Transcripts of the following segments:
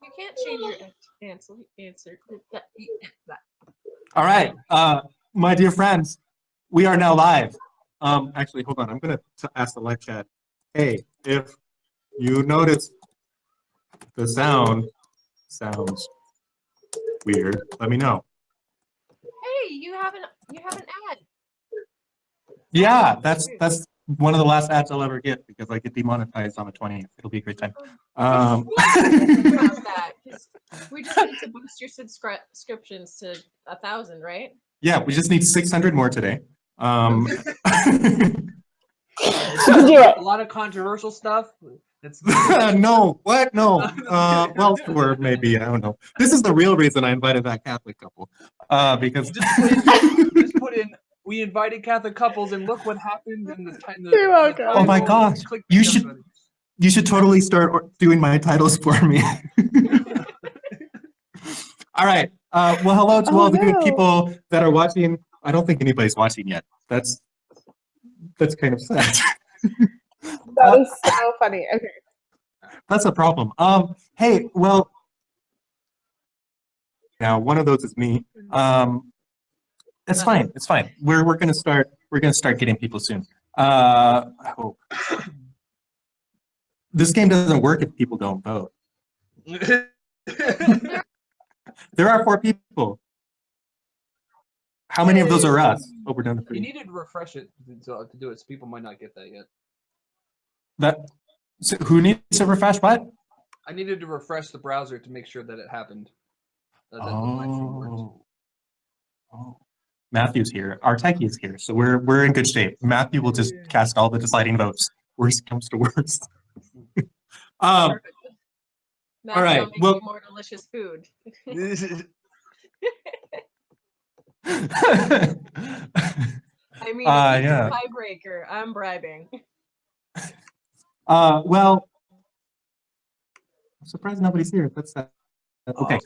You can't change your answer. All right, my dear friends, we are now live. Actually, hold on. I'm gonna ask the live chat. Hey, if you notice the sound sounds weird, let me know. Hey, you have an ad. Yeah, that's one of the last ads I'll ever get because I get demonetized on the 20th. It'll be a great time. About that, 'cause we just need to boost your subscriptions to 1,000, right? Yeah, we just need 600 more today. Do it. A lot of controversial stuff. It's No, what? No. Well, or maybe, I don't know. This is the real reason I invited that Catholic couple. Because just put in we invited Catholic couples and look what happened in the time. You're welcome. Oh my gosh. You should totally start doing my titles for me. All right. Well, hello to all the good people that are watching. I don't think anybody's watching yet. That's kind of sad. That is so funny. Okay. That's a problem. Hey, well, now one of those is me. It's fine. It's fine. We're gonna start. We're gonna start getting people soon. I hope. This game doesn't work if people don't vote. There are 4 people. How many of those are us? Oh, we're down to 3. You needed to refresh it to do it, so people might not get that yet. So who needs to refresh what? I needed to refresh the browser to make sure that it happened. That the live stream worked. Oh. Matthew's here. Our techie is here, so we're in good shape. Matthew will just cast all the deciding votes. Worst comes to worst. All right. Well, more delicious food. I mean, it's a tiebreaker. I'm bribing. Well, I'm surprised nobody's here. That's sad. Okay.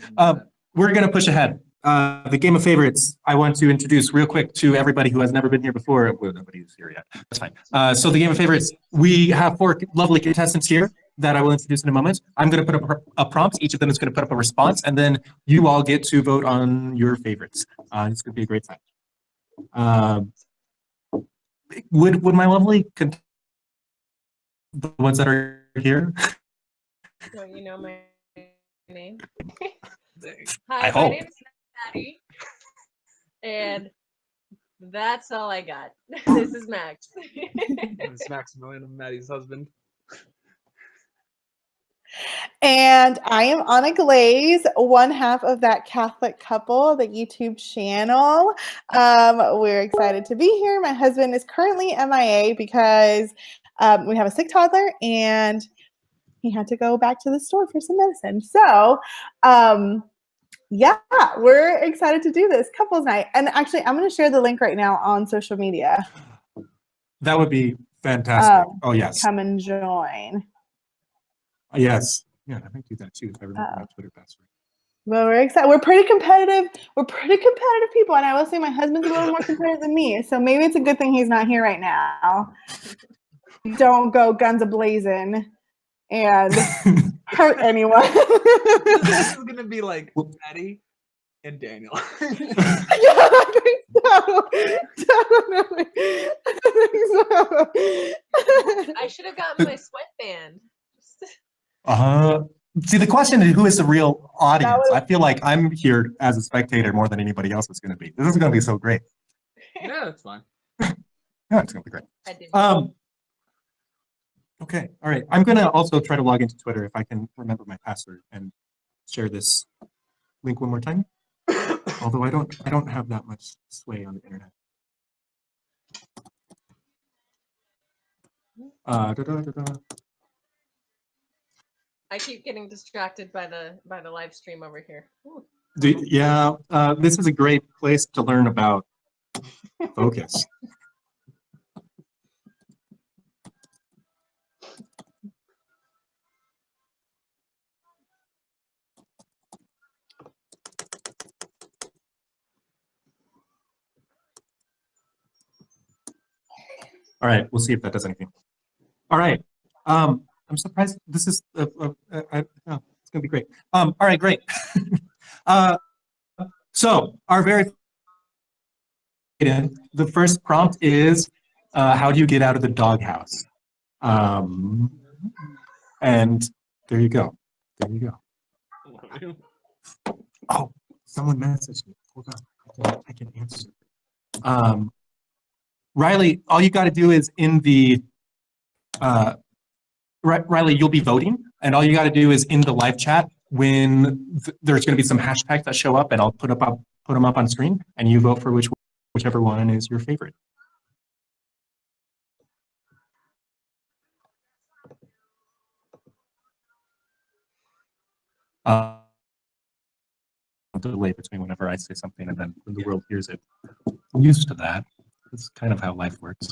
We're gonna push ahead. The game of favorites. I want to introduce real quick to everybody who has never been here before. Well, nobody's here yet. That's fine. So the game of favorites. We have 4 lovely contestants here that I will introduce in a moment. I'm going to put up a prompt. Each of them is going to put up a response, and then you all get to vote on your favorites. It's going to be a great time. Would my lovely the ones that are here? Don't you know my name? I Hi, hope. my name's Maddie, and that's all I got. This is Max. It's Maximilian, I'm Maddie's husband. And I am Ana Glaze, one half of that Catholic couple, the YouTube channel. We're excited to be here. My husband is currently MIA because we have a sick toddler and he had to go back to the store for some medicine. So, yeah, we're excited to do this couples night. And actually, I'm going to share the link right now on social media. That would be fantastic. Oh, yes. Come and join. Yes. Yeah, I might do that too if I remember my Twitter password. Well, we're excited. We're pretty competitive. We're pretty competitive people. And I will say my husband's a little more competitive than me. So maybe it's a good thing he's not here right now. Don't go guns a-blazing and hurt anyone. This is going to be like Maddie and Daniel. Yeah, I think so. Definitely. I think so. I should have gotten my sweatband. See, the question is, who is the real audience? I feel like I'm here as a spectator more than anybody else is going to be. This is going to be so great. Yeah, that's fine. Yeah, it's going to be great. Okay, all right. I'm going to also try to log into Twitter if I can remember my password and share this link one more time. Although I don't have that much sway on the internet. I keep getting distracted by the live stream over here. Yeah, this is a great place to learn about focus. All right, we'll see if that does anything. All right. I'm surprised this is It's gonna be great. All right, great. So our very the first prompt is how do you get out of the doghouse? And there you go. There you go. Oh, someone messaged me. Hold on, I can answer. Riley, all you got to do is in the Riley, you'll be voting, and all you got to do is in the live chat when there's going to be some hashtags that show up, and I'll put them up on screen, and you vote for whichever one is your favorite. Delay between whenever I say something and then when the world hears it. I'm used to that. It's kind of how life works.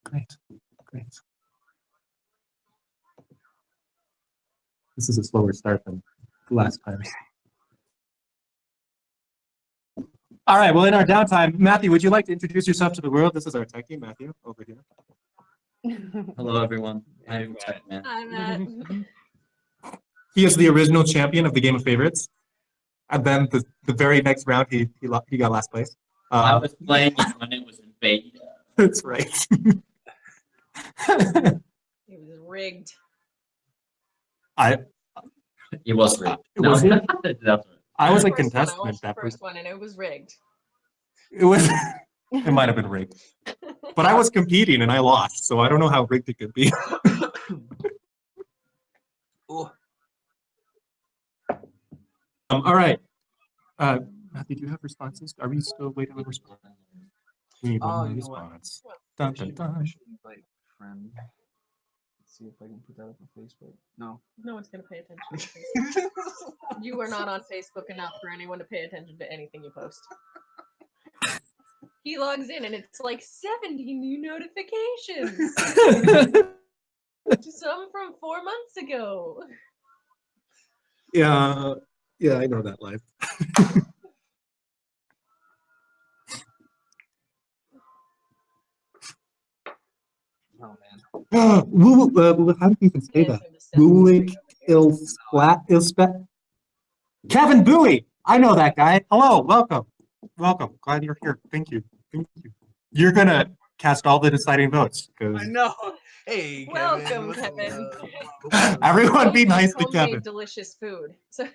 Great. This is a slower start than the last time. All right, well, in our downtime, Matthew, would you like to introduce yourself to the world? This is our techie, Matthew, over here. Hello, everyone. I'm Tech Man. I'm at. He is the original champion of the Game of Favorites. And then the very next round, he got last place. I was playing it when it was in beta. That's right. It was rigged. It was rigged. It was- That's I was a First one, I contestant watched the that first one, and it was rigged. It was. It might have been rigged, but I was competing and I lost, so I don't know how rigged it could be. Ooh. All right, Matthew, do you have responses? Are we still waiting on response? We need one more you know what? response. Dun, dun, I dun. should invite friend. Let's see if I can put that up on Facebook. No. No one's gonna pay attention. You are not on Facebook enough for anyone to pay attention to anything you post. He logs in and it's like 70 new notifications. Some from 4 months ago. Yeah, I know that life. Oh man. How do you even say that? Buick Ilspet. Kevin Bowie. I know that guy. Hello, welcome. Glad you're here. Thank you. You're gonna cast all the deciding votes I because know. Hey, Kevin. Welcome, what's up, Kevin. everyone be nice to Homemade Kevin. delicious food. So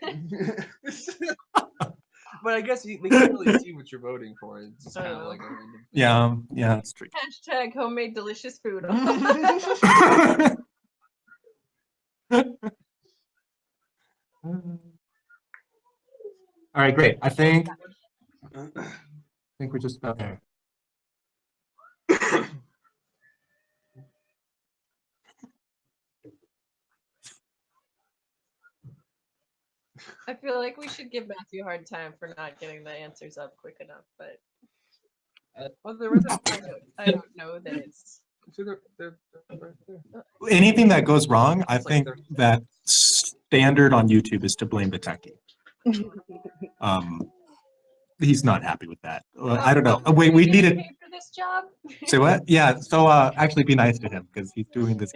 But I guess they can't really see what you're voting for. It's just kind of like a random thing. Yeah, that's true. hashtag homemade delicious food. All right, great. I think we're just about there. I feel like we should give Matthew a hard time for not getting the answers up quick enough, but Well, they're right there. I don't know that it's. So they're right there. Anything that goes wrong, I It's like think 30 that standard on YouTube is to blame the techie. He's not happy with that. I don't know. Wait, we Are you getting needed. paid for this job. Say what? Yeah. So actually, be nice to him because he's doing this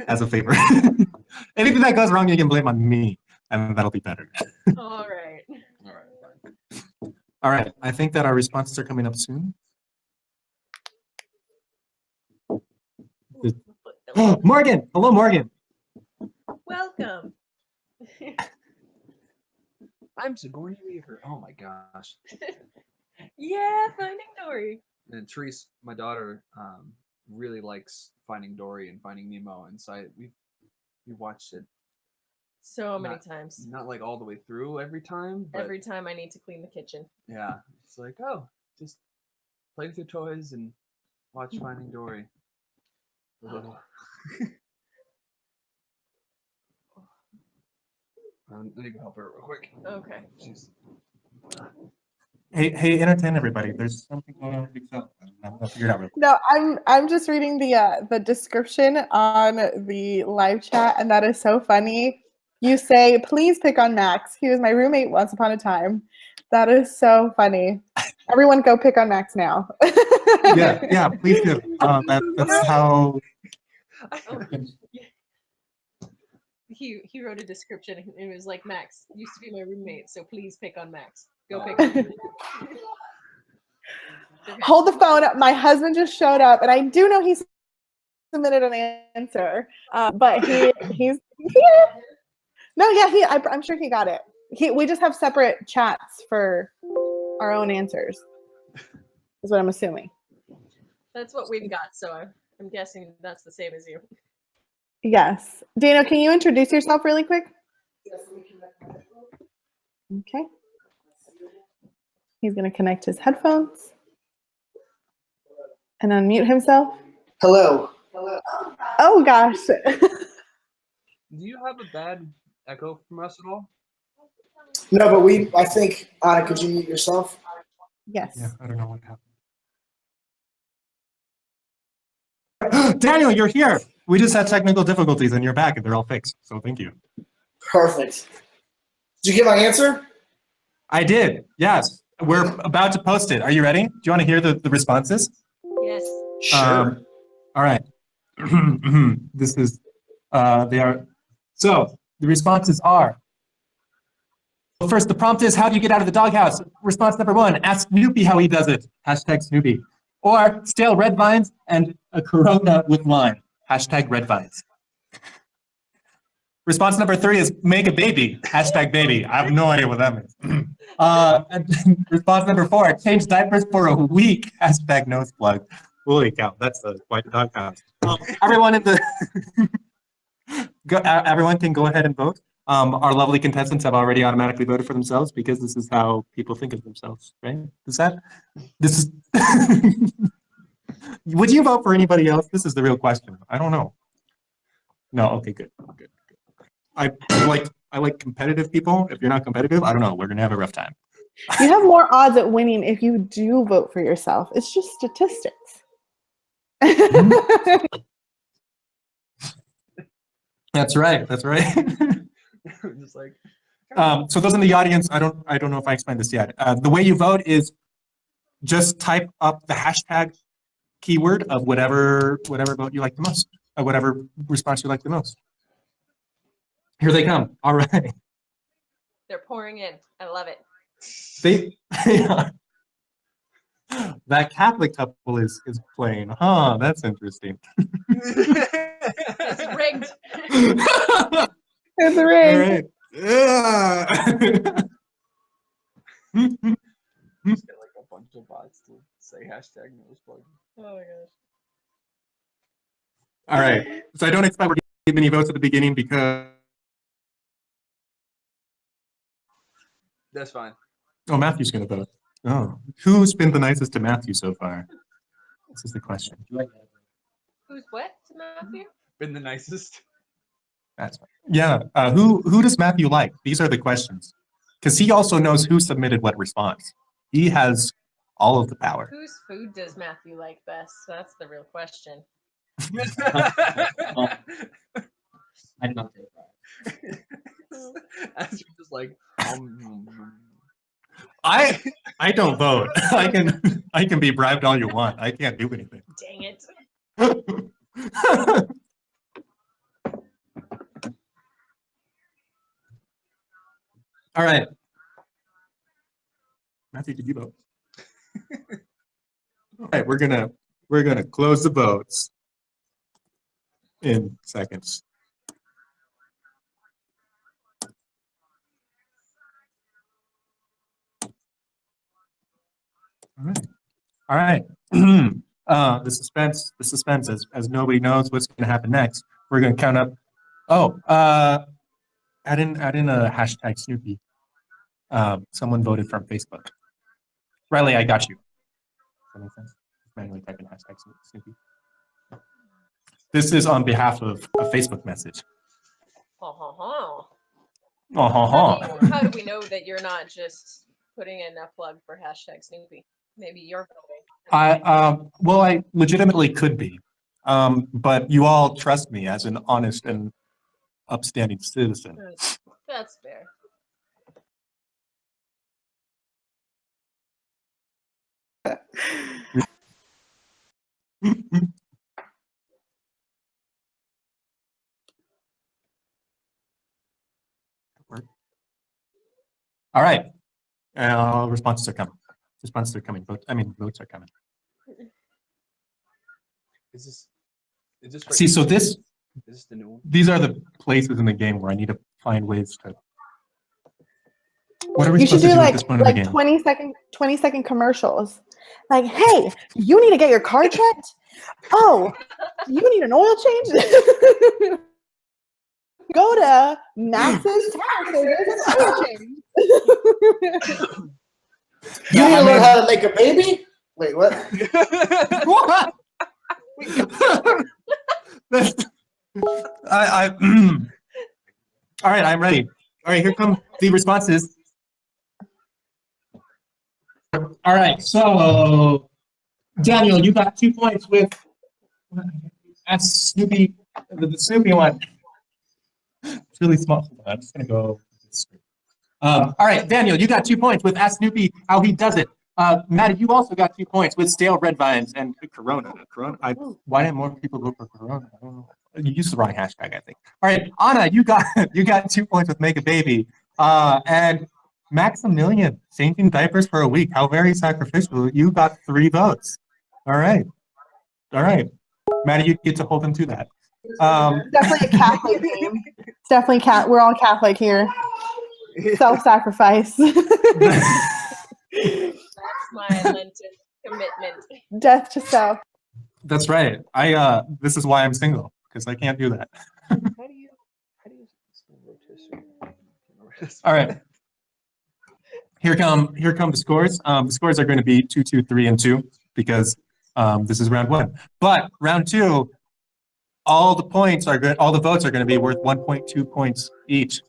as a favor. Anything that goes wrong, you can blame on me, and that'll be better. All right. All right, fine. All right. I think that our responses are coming up soon. Morgan. Hello, Morgan. Welcome. I'm Sigourney Weaver. Oh my gosh. Yeah, Finding Dory. And Therese, my daughter, really likes Finding Dory and Finding Nemo, and so we watched it. So many times. Not like all the way through every time, but Every time I need to clean the kitchen. yeah, it's like, oh, just play with your toys and watch Finding Dory. Ugh. I need to go help her real quick. Okay. She's Hey, entertain everybody. There's something going on. I'll figure it out real quick. No, I'm just reading the description on the live chat, and that is so funny. You say, "Please pick on Max. He was my roommate once upon a time." That is so funny. Everyone, go pick on Max now. Yeah, please do. That's how. Oh, he wrote a description and it was like, Max used to be my roommate, so please pick on Max. Go pick on him. Okay. Hold the phone up. My husband just showed up, and I do know he submitted an answer, but he's here. No, yeah, I'm sure he got it. We just have separate chats for our own answers. Is what I'm assuming. That's what we've got, so I'm guessing that's the same as you. Yes. Daniel, can you introduce yourself really quick? Okay. He's going to connect his headphones and unmute himself. Hello. Oh, gosh. Do you have a bad echo from us at all? No, but I think, Anna, could you mute yourself? Yes. Yeah, I don't know what happened. Daniel, you're here. We just had technical difficulties and you're back and they're all fixed. So thank you. Perfect. Did you get my answer? I did. Yes. We're about to post it. Are you ready? Do you want to hear the responses? Yes. Sure. All right. This is, they are, so the responses are, well, first, the prompt is, how do you get out of the doghouse? Response number 1, ask Snoopy how he does it. Hashtag Snoopy. Or stale red vines and a Corona with lime. Hashtag red vines. Response number 3 is make a baby. Hashtag baby. I have no idea what that means. And response number 4, change diapers for a week. Hashtag nose plug. Holy cow, that's quite a doghouse. Everyone in the everyone can go ahead and vote. Our lovely contestants have already automatically voted for themselves because this is how people think of themselves, right? This is would you vote for anybody else? This is the real question. I don't know. No, okay, good. I like competitive people. If you're not competitive, I don't know. We're gonna have a rough time. You have more odds at winning if you do vote for yourself. It's just statistics. That's right. Just like So those in the audience, I don't know if I explained this yet. The way you vote is just type up the hashtag keyword of whatever vote you like the most, whatever response you like the most. Here they come. All right. They're pouring in. I love it. They are. That Catholic couple is playing. Huh, that's interesting. It's rigged. It's a All ring. right. Yeah. just get like a bunch of bots to say hashtag nose plug. Oh my gosh. All right. So I don't expect we're getting many votes at the beginning because That's fine. Matthew's going to vote. Oh, who's been the nicest to Matthew so far? This is the question. Who's what to Matthew? Been the nicest. That's fine. Yeah. Who does Matthew like? These are the questions. Because he also knows who submitted what response. He has all of the power. Whose food does Matthew like best? That's the real question. I'd not take that. As you're just like, I don't vote. I can be bribed all you want. I can't do anything. Dang it. All right. Matthew, did you vote? All right, we're gonna close the votes in seconds. All right. The suspense, as nobody knows what's going to happen next. We're going to count up. Oh, add in a hashtag Snoopy. Someone voted from Facebook. Riley, I got you. Does that make sense? Manually type in hashtag Snoopy. This is on behalf of a Facebook message. How Oh, do we know that you're not just putting in a plug for hashtag Snoopy? Maybe you're voting. Well, I legitimately could be, but you all trust me as an honest and upstanding citizen. That's fair. Work. All right. Responses are coming. Responses are coming. Votes are coming. Is this See, so is this the new one? these are the places in the game where I need to find ways to. What are we You should supposed to do do at like this point in the game? 20-second commercials. Like, hey, you need to get your car checked? Oh, you need an oil change? Go to Max's Tire. There's an oil change. You need to learn how to make a baby? Wait, what? What? All right, I'm ready. All right, here come the responses. All right, so Daniel, you got 2 points with that's Snoopy, the Snoopy one. It's really small. Hold on, I'm just gonna go. All right, Daniel, you got 2 points with Ask Snoopy How He Does It. Maddie, you also got 2 points with Stale Red Vines and Corona. Why didn't more people vote for Corona? I don't know. You used the wrong hashtag, I think. All right, Ana, you got 2 points with Make a Baby. And Maximilian, changing diapers for a week. How very sacrificial. You got 3 votes. All right. Maddie, you get to hold them to that. Definitely a Catholic theme. It's definitely we're all Catholic here. Self-sacrifice. That's my Lenten commitment. Death to self. That's right. This is why I'm single, because I can't do that. How do you spell rotisserie? All right. Here come the scores. The scores are going to be 2, 2, 3, and 2 because this is round 1. But round 2, all the points are good. All the votes are going to be worth 1.2 points each.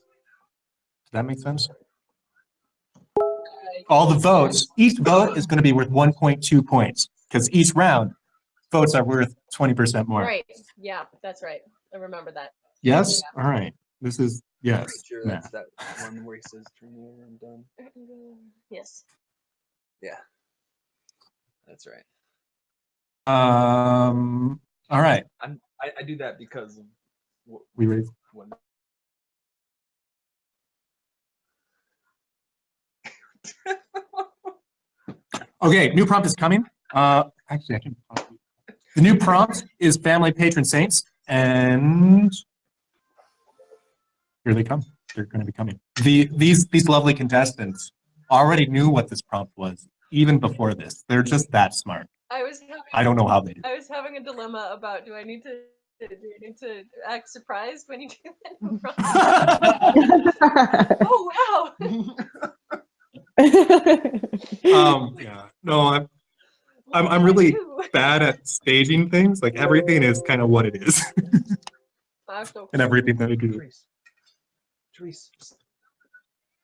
Does that make sense? All the votes, each vote is going to be worth 1.2 points because each round votes are worth 20% more. Right. Yeah, that's right. I remember that. Yes? Yeah. All right. This is, yes. Pretty sure Nah. that's that one where he says turn over and done. Yes. Yeah. That's right. All right. I do that because of We ready? when Okay, new prompt is coming. Actually, I can. The new prompt is family patron saints, and here they come. They're going to be coming. These lovely contestants already knew what this prompt was even before this. They're just that smart. I don't know how they do. I was having a dilemma about do I need to act surprised when you do that? Oh wow! Yeah. No, I'm really bad at staging things. Like everything is kind of what it is, and everything that I do. Therese,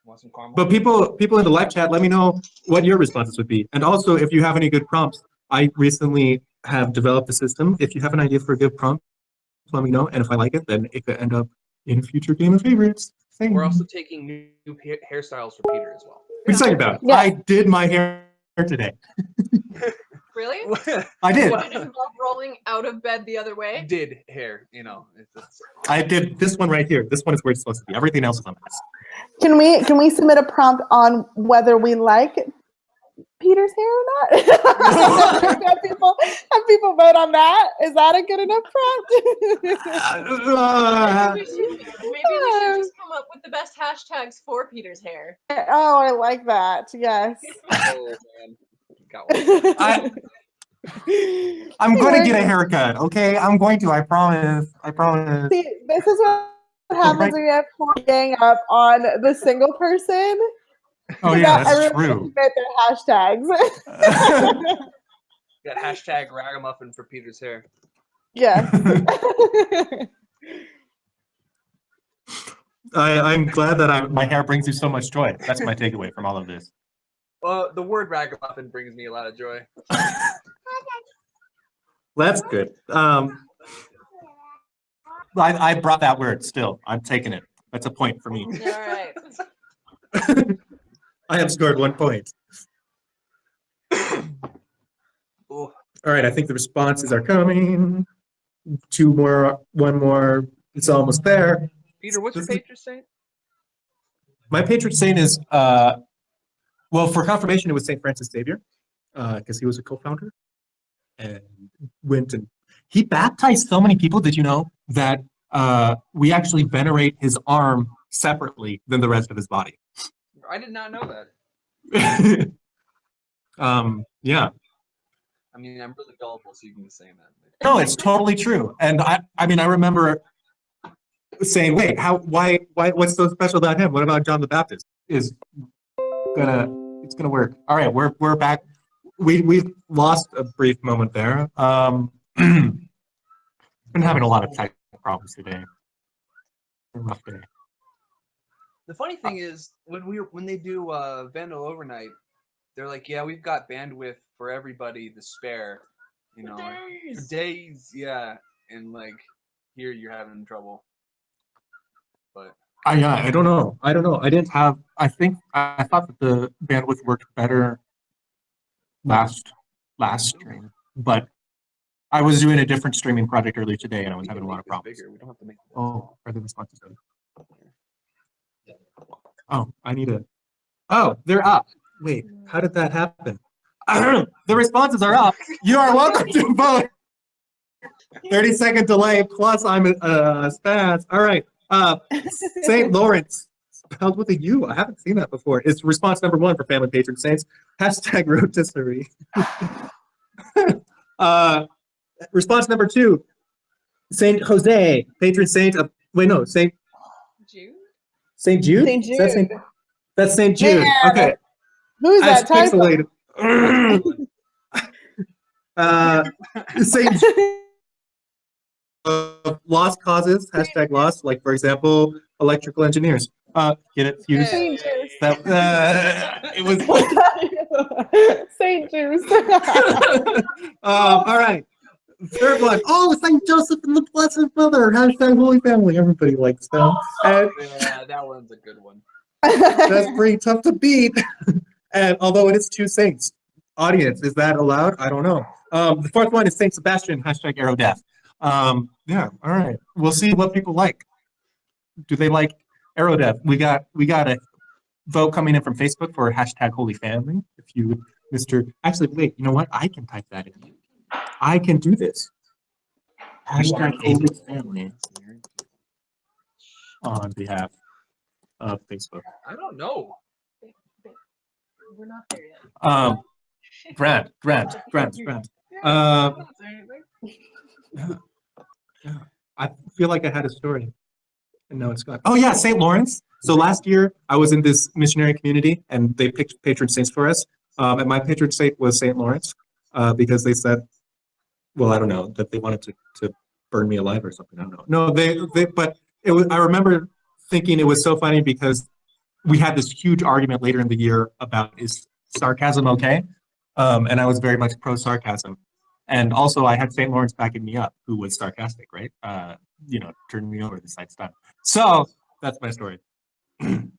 want some caramel? But people in the live chat, let me know what your responses would be. And also, if you have any good prompts, I recently have developed a system. If you have an idea for a good prompt, let me know. And if I like it, then it could end up in a future game of favorites. Same. We're also taking new hairstyles for Peter as well. What are you talking about? Yeah. I did my hair today. Really? I did. Did it involve rolling out of bed the other way? Did hair, it's I did this one right here. This one is where it's supposed to be. Everything else is on this. Can we submit a prompt on whether we like Peter's hair or not? have people vote on that? Is that a good enough prompt? Maybe we should just come up with the best hashtags for Peter's hair. Oh, I like that. Yes. oh man. Got one. I'm going to get a haircut. Okay, I'm going to. I promise. See, this is what happens when you have four gang up on the single person. Oh yeah, that's everyone true. submit their hashtags. Got hashtag ragamuffin for Peter's hair. Yes. I'm glad that my hair brings you so much joy. That's my takeaway from all of this. Well, the word ragamuffin brings me a lot of joy. That's good. I brought that word still. I'm taking it. That's a point for me. All right. I have scored 1 point. Oh, All right, I think the responses are coming. 2 more, 1 more. It's almost there. Peter, what's your patron saint? My patron saint is well, for confirmation, it was Saint Francis Xavier, because he was a co-founder, and went and he baptized so many people. Did you know that we actually venerate his arm separately than the rest of his body? I did not know that. Yeah. I mean, I'm really gullible, so you can just say that. No, it's totally true. And I mean, I remember saying, "Wait, why? What's so special about him? What about John the Baptist? It's gonna work." All right, we're back. We lost a brief moment there. Been having a lot of tech problems today. A rough day. The funny thing is, when they do Vandal overnight, they're like, "Yeah, we've got bandwidth for everybody to spare, you know, for days, yeah." And like, here you're having trouble. But I don't know. I don't know. I didn't have. I think I thought that the bandwidth worked better last stream, but I was doing a different streaming project earlier today, and I was having a lot of problems. bigger. We don't have to make. Oh, are the responses done? Oh, I need a. Oh, they're up. Wait, how did that happen? The responses are up. You are welcome to vote. 30-second delay. Plus, I'm a spaz. All right. St. Lawrence, spelled with a U. I haven't seen that before. It's response number 1 for family patron saints. Hashtag rotisserie. Response number 2. Saint Jose, patron saint of. Wait, no, Saint Jude? Saint Jude. St. Is that Jude. That's Saint Jude. Man. Okay. Who's As that type? pixelated. Saint lost causes. Hashtag lost. Like for example, electrical engineers. Get it fused. Saint Juice. That it was. Saint Juice. All right. Third one. Oh, Saint Joseph and the Blessed Mother. Hashtag Holy Family. Everybody likes them. And Yeah, that one's a good one. that's pretty tough to beat. And although it is 2 saints, audience, is that allowed? I don't know. The 4th one is Saint Sebastian. Hashtag Arrow Death. Yeah. All right. We'll see what people like. Do they like Arrow Death? We got a vote coming in from Facebook for hashtag Holy Family. If you, actually, wait. You know what? I can type that in. I can do this. Hashtag Holy Family on behalf of Facebook. I don't know. We're not there yet. Grant. Don't say anything. Yeah. I feel like I had a story, and now it's gone. Oh yeah, St. Lawrence. So last year I was in this missionary community, and they picked patron saints for us. And my patron saint was St. Lawrence, because they said, well, I don't know, that they wanted to burn me alive or something. I don't know. No, but it was. I remember thinking it was so funny because we had this huge argument later in the year about, is sarcasm okay? And I was very much pro sarcasm. And also I had St. Lawrence backing me up, who was sarcastic, right? Turning me over the side stuff. So that's my story. You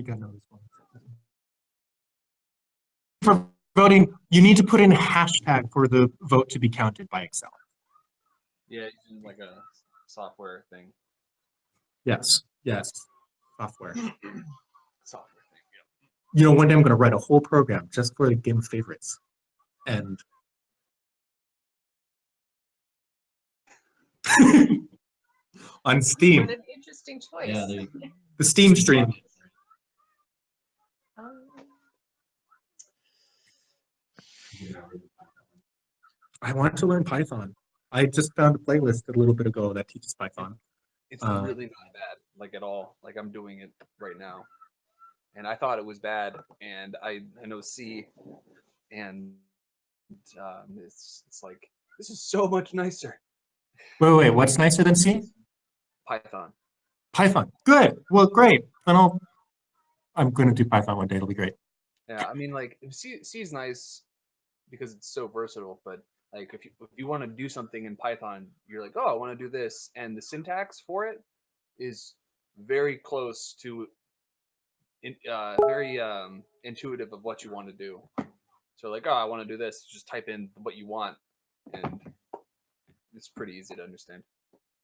gotta know this one. For voting, you need to put in a hashtag for the vote to be counted by Excel. Yeah, using like a software thing. Yes. Software. Software thing, You know, one day I'm gonna write a whole program just for the game of favorites. And on Steam. What an interesting choice. Yeah, there you go. The Steam stream. Um, I want to learn Python. I just found a playlist a little bit ago that teaches Python. It's really not bad, like at all. Like I'm doing it right now, and I thought it was bad, and I know C, and it's like this is so much nicer. Wait, what's nicer than C? Python. Python. Good. Well, great. Then I'm going to do Python one day. It'll be great. Yeah, I mean like C is nice because it's so versatile, but like if you want to do something in Python, you're like, oh, I want to do this, and the syntax for it is very close to very intuitive of what you want to do. So like, oh, I want to do this, just type in what you want, and It's pretty easy to understand.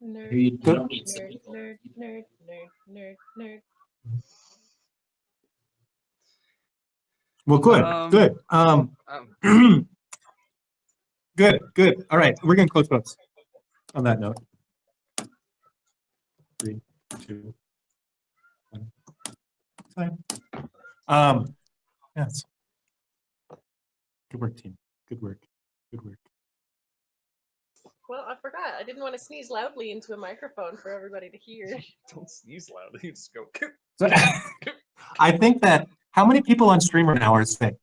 Nerd, You nerd, don't need nerd, nerd, nerd, nerd, nerd, nerd. Well, good, good. Good. All right, we're gonna close votes. On that note, 3, 2, 1. Fine. Yes. Good work, team. Good work. Good work. Well, I forgot. I didn't want to sneeze loudly into a microphone for everybody to hear. Don't sneeze loudly. You just go. So, I think that how many people on stream right now are sick?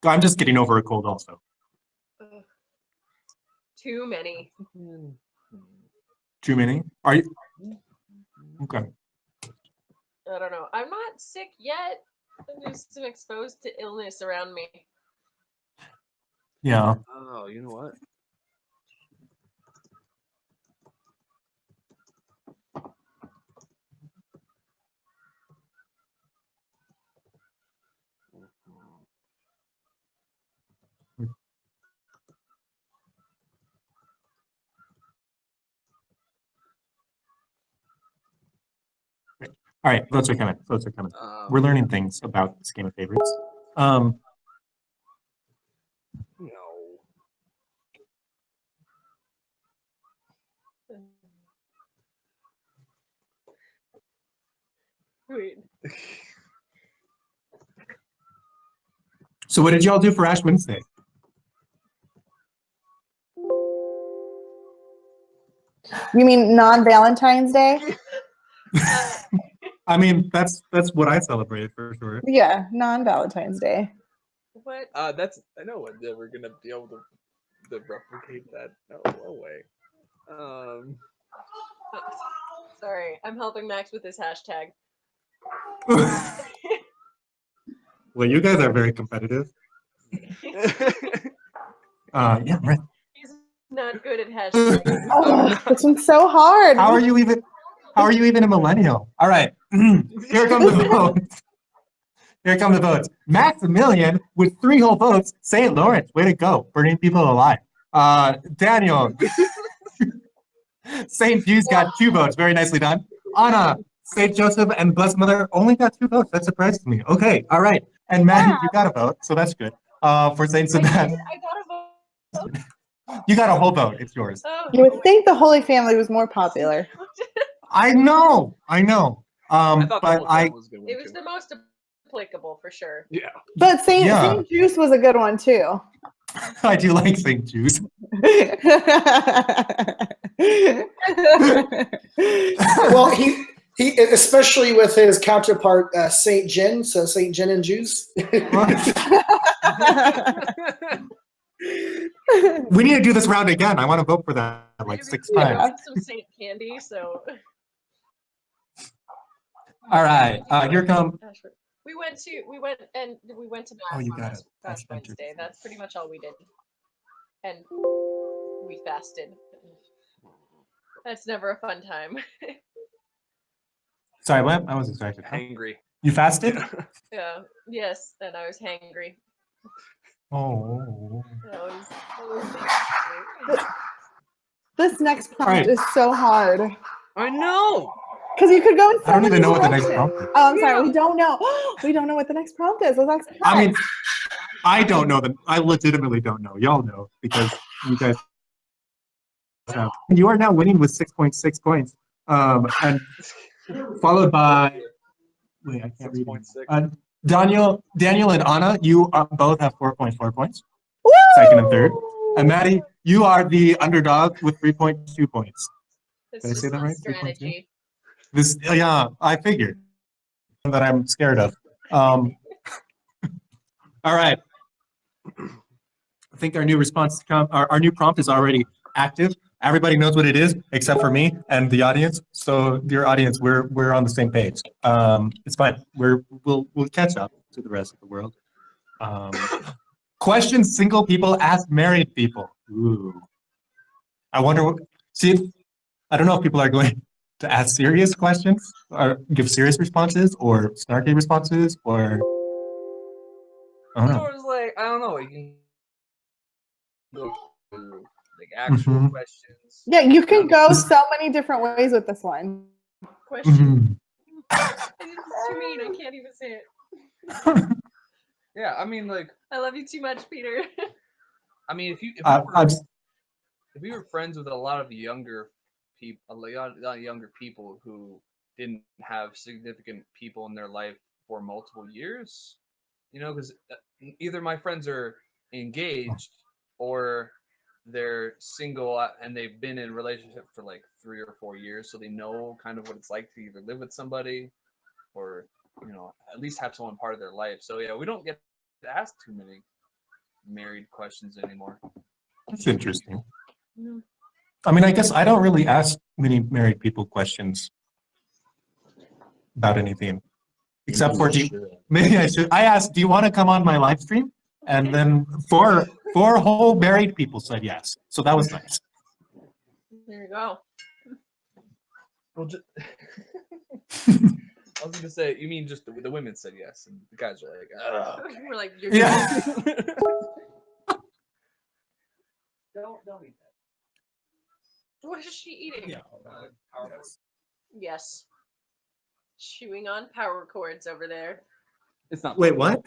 I'm just getting over a cold also. Ugh. Too many. Too many? Are you? Okay. I don't know. I'm not sick yet. I'm just exposed to illness around me. Yeah. Oh, you know what? All right, votes are coming. Votes are coming. We're learning things about this game of favorites. No. Wait. So what did y'all do for Ash Wednesday? You mean non-Valentine's Day? I mean, that's what I celebrated for sure. Yeah, non-Valentine's Day. What? That's I know what we're gonna be able to replicate that. No way. Sorry, I'm helping Max with this hashtag. Well, you guys are very competitive. Yeah, right. He's not good at hashtags. Oh, this one's so hard. How are you even a millennial? All right, here come the votes. Here come the votes. Maximilian with 3 whole votes. St. Lawrence, way to go, burning people alive. Daniel. St. Hugh's got 2 votes. Very nicely done. Anna, St. Joseph, and Blessed Mother only got 2 votes. That surprised me. Okay, all right. And Maddie, you got a vote, so that's good. For St. Sebastian, I got a vote. you got a whole vote. It's yours. Oh. You would think the Holy Family was more popular. I know. I thought But the whole town was gonna win It was too. the most applicable for sure. Yeah. But Saint Yeah. Juice was a good one too. I do like St. Juice. Well, he especially with his counterpart Saint Gin, so Saint Gin and Juice. We need to do this round again. I want to vote for that like 6 Yeah. times. Some Saint candy, so. All right, here come. We went to Oh, you Mass got on it. Ash That's Wednesday. That's pretty much all we did. And we fasted. That's never a fun time. Sorry, what? I was distracted. Huh? Hangry. You fasted? Yeah. Yes, and I was hangry. Oh. I was hangry. This next prompt Right. is so hard. I know. Because you could go in so I don't even many know what the next directions. prompt is. Oh, I'm sorry. We don't know. We don't know what the next prompt is. Let's ask I mean, Max. I don't know them. I legitimately don't know. Y'all know because you guys have. You are now winning with 6.6 points. And followed by, wait, I can't read it. 6.6. Daniel and Ana, you both have 4.4 points. Woo! Second and third. And Maddie, you are the underdog with 3.2 points. It's Did I just say that not right? 3.2? strategy. This, yeah, I figured that I'm scared of. All right. I think our new response, our new prompt is already active. Everybody knows what it is except for me and the audience. So, dear audience, we're on the same page. It's fine. We'll catch up to the rest of the world. Questions single people ask married people. Ooh. I wonder what. See, I don't know if people are going to ask serious questions or give serious responses or snarky responses or I don't So know. it was like, I don't know. You can go like actual Mhm. questions. Yeah, you can go This- so many different ways with this one. Question. Mhm. This is too mean. I can't even say it. Yeah, I mean, like, I love you too much, Peter. I mean, if you I'm if we were friends with a lot of younger people, a lot of younger people who didn't have significant people in their life for multiple years, because either my friends are engaged or they're single and they've been in a relationship for like 3 or 4 years, so they know kind of what it's like to either live with somebody or at least have someone part of their life. So yeah, we don't get asked too many married questions anymore. That's interesting. No. I mean, I guess I don't really ask many married people questions about anything, except for maybe I should. I asked, "Do you want to come on my live stream?" And then four whole married people said yes. So that was nice. There you go. Well, I was gonna say, you mean just the women said yes, and the guys are like, oh. We're like, you're Yeah. Don't eat that. What is she eating? Yes. Chewing on power cords over there. It's not. Wait, what?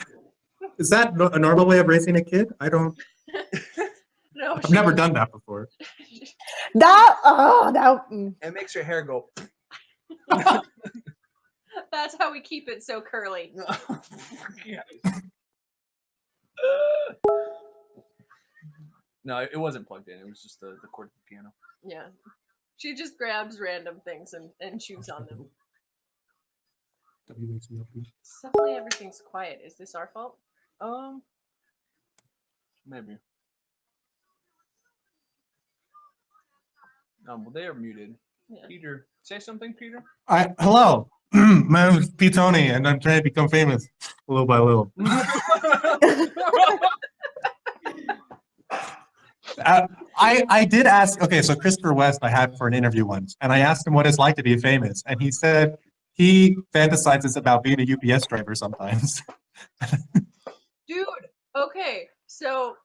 Is that a normal way of raising a kid? No, I've never done that before. It makes your hair go. That's how we keep it so curly. No, it wasn't plugged in. It was just the cord of the piano. Yeah. She just grabs random things and chews on them. Suddenly everything's quiet. Is this our fault? Maybe. Well, they are muted. Yeah. Peter, say something, Peter. Hello, my name is Ptony, and I'm trying to become famous little by little. I did ask. Okay, so Christopher West I had for an interview once, and I asked him what it's like to be famous, and he said he fantasizes about being a UPS driver sometimes. Dude, okay, so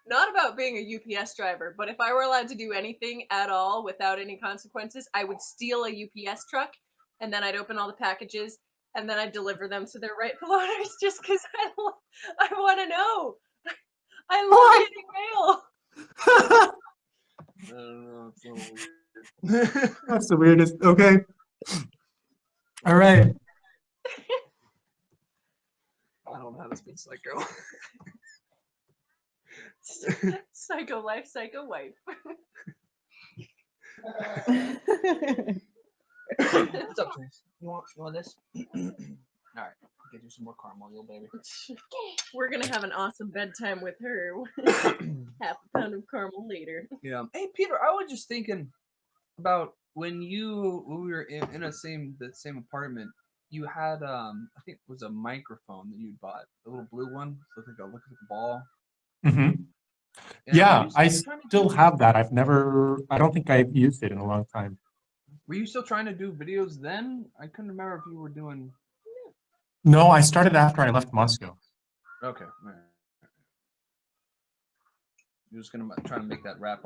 not about being a UPS driver, but if I were allowed to do anything at all without any consequences, I would steal a UPS truck and then I'd open all the packages and then I'd deliver them to their rightful owners just because I want to know. I love getting mail. I don't know. It's a little weird. That's the weirdest. Okay. All right. I don't know how to speak psycho. Psycho life, psycho wife. What's up, Trace? You want this? All right, get you some more caramel, little baby. We're gonna have an awesome bedtime with her. Half a pound of caramel later. Yeah. Hey, Peter, I was just thinking about when we were in the same apartment. You had I think it was a microphone that you bought, the little blue one, looked like a ball. Mm-hmm. And Yeah, I trying to still have that. I don't think I've used it in a long time. Were you still trying to do videos then? I couldn't remember if you were doing. No, I started after I left Moscow. Okay. All right. You're just gonna try to make that rap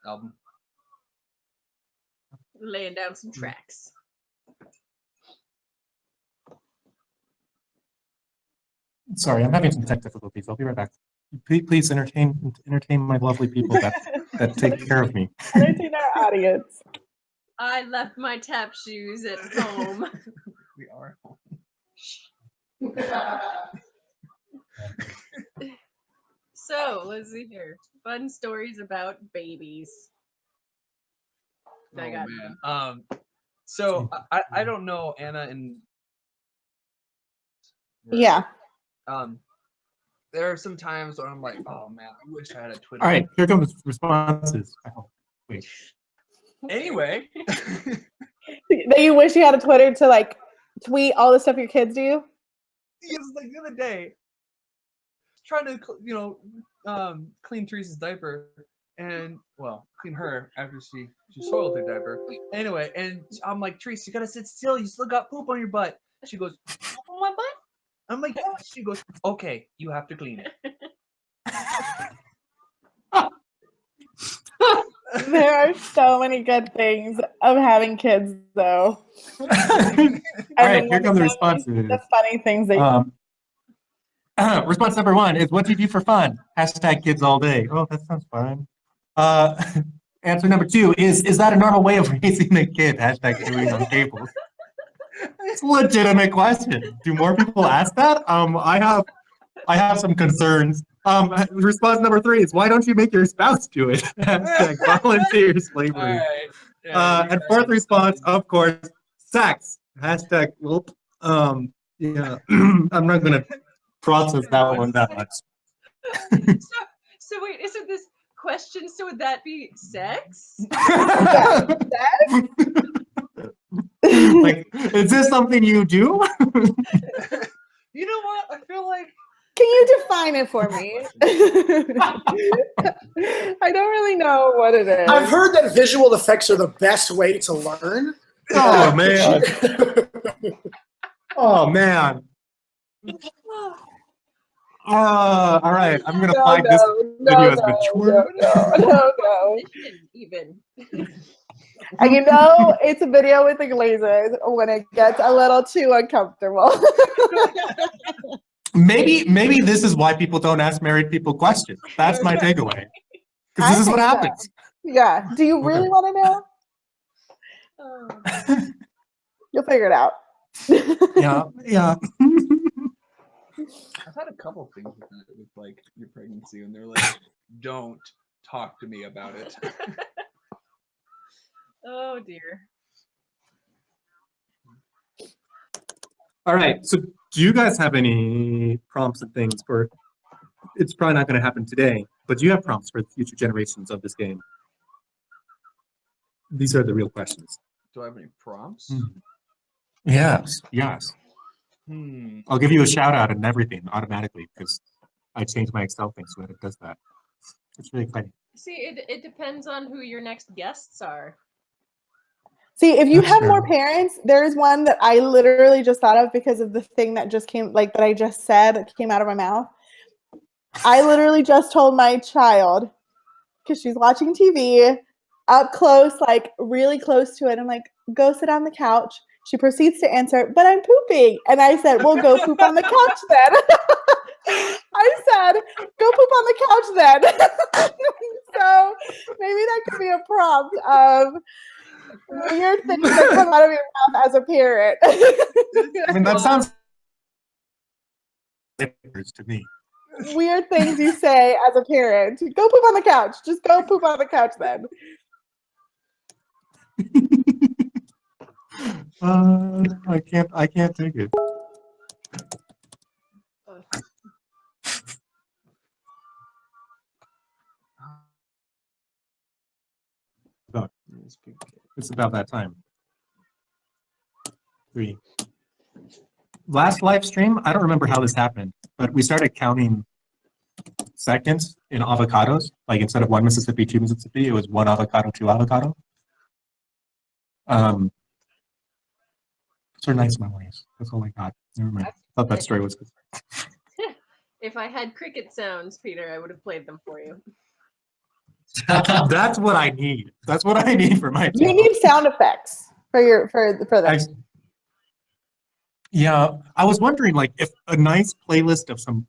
album. Laying down some tracks. Sorry, I'm having some tech difficulties. I'll be right back. Please entertain my lovely people that take care of me. Entertain our audience. I left my tap shoes at home. We are. So, let's see here. Fun stories about babies. Oh, I got man. So I don't know Anna and. Yeah. There are some times where I'm like, oh man, I wish I had a Twitter. All right, here comes responses. Oh, wait. Anyway. That you wish you had a Twitter to like tweet all the stuff your kids do? Yes, like the other day, trying to clean Teresa's diaper, and clean her after she soiled her diaper. Anyway, and I'm like, Teresa, you gotta sit still. You still got poop on your butt. She goes, poop on my butt? I'm like, yeah. She goes, okay, you have to clean it. There are so many good things of having kids, though. All right, here come the responses. The funny things that Response number 1 is, what do you do for fun? Hashtag kids all day. Oh, that sounds fun. Answer number 2 is that a normal way of raising a kid? Hashtag chewing on cables. It's a legitimate question. Do more people ask that? I have some concerns. Response number 3 is, why don't you make your spouse do it? Hashtag volunteer slavery. All right. And fourth response, of course, sex. Hashtag, yeah, I'm not gonna process that one that much. So wait, isn't this question? So would that be sex? Like, is this something you do? You know what? I feel like. Can you define it for me? I don't really know what it is. I've heard that visual effects are the best way to learn. Oh man. Oh man. All right, I'm gonna find this video has mature. No. Even. And you know, it's a video with the Glazes when it gets a little too uncomfortable. Maybe this is why people don't ask married people questions. That's my takeaway. Because this is what happens. Yeah. Do you really want to know? You'll figure it out. Yeah. I've had a couple things with like your pregnancy, and they're like, "Don't talk to me about it." Oh dear. All right. So, do you guys have any prompts and things for? It's probably not going to happen today, but do you have prompts for future generations of this game? These are the real questions. Do I have any prompts? Yes. I'll give you a shout out and everything automatically because I changed my Excel thing so that it does that. It's really funny. See, it depends on who your next guests are. See, if you That's have true. more parents, there's one that I literally just thought of because of the thing that just came, like that I just said that came out of my mouth. I literally just told my child, because she's watching TV, up close, like really close to it. I'm like, go sit on the couch. She proceeds to answer, but I'm pooping. And I said, well, go poop on the couch then. I said, go poop on the couch then. So maybe that could be a prompt of weird things that come out of your mouth as a parent. I mean, that sounds to me. Weird things you say as a parent. Go poop on the couch. Just go poop on the couch then. I can't take it. It's about that time. 3. Last live stream, I don't remember how this happened, but we started counting seconds in avocados. Like instead of 1 Mississippi, 2 Mississippi, it was 1 avocado, 2 avocado. Those are nice memories. That's all I got. Never mind. I thought that story was good. If I had cricket sounds, Peter, I would have played them for you. That's what I need. That's what I need for my You channel. need sound effects for this. Yeah, I was wondering, like, if a nice playlist of some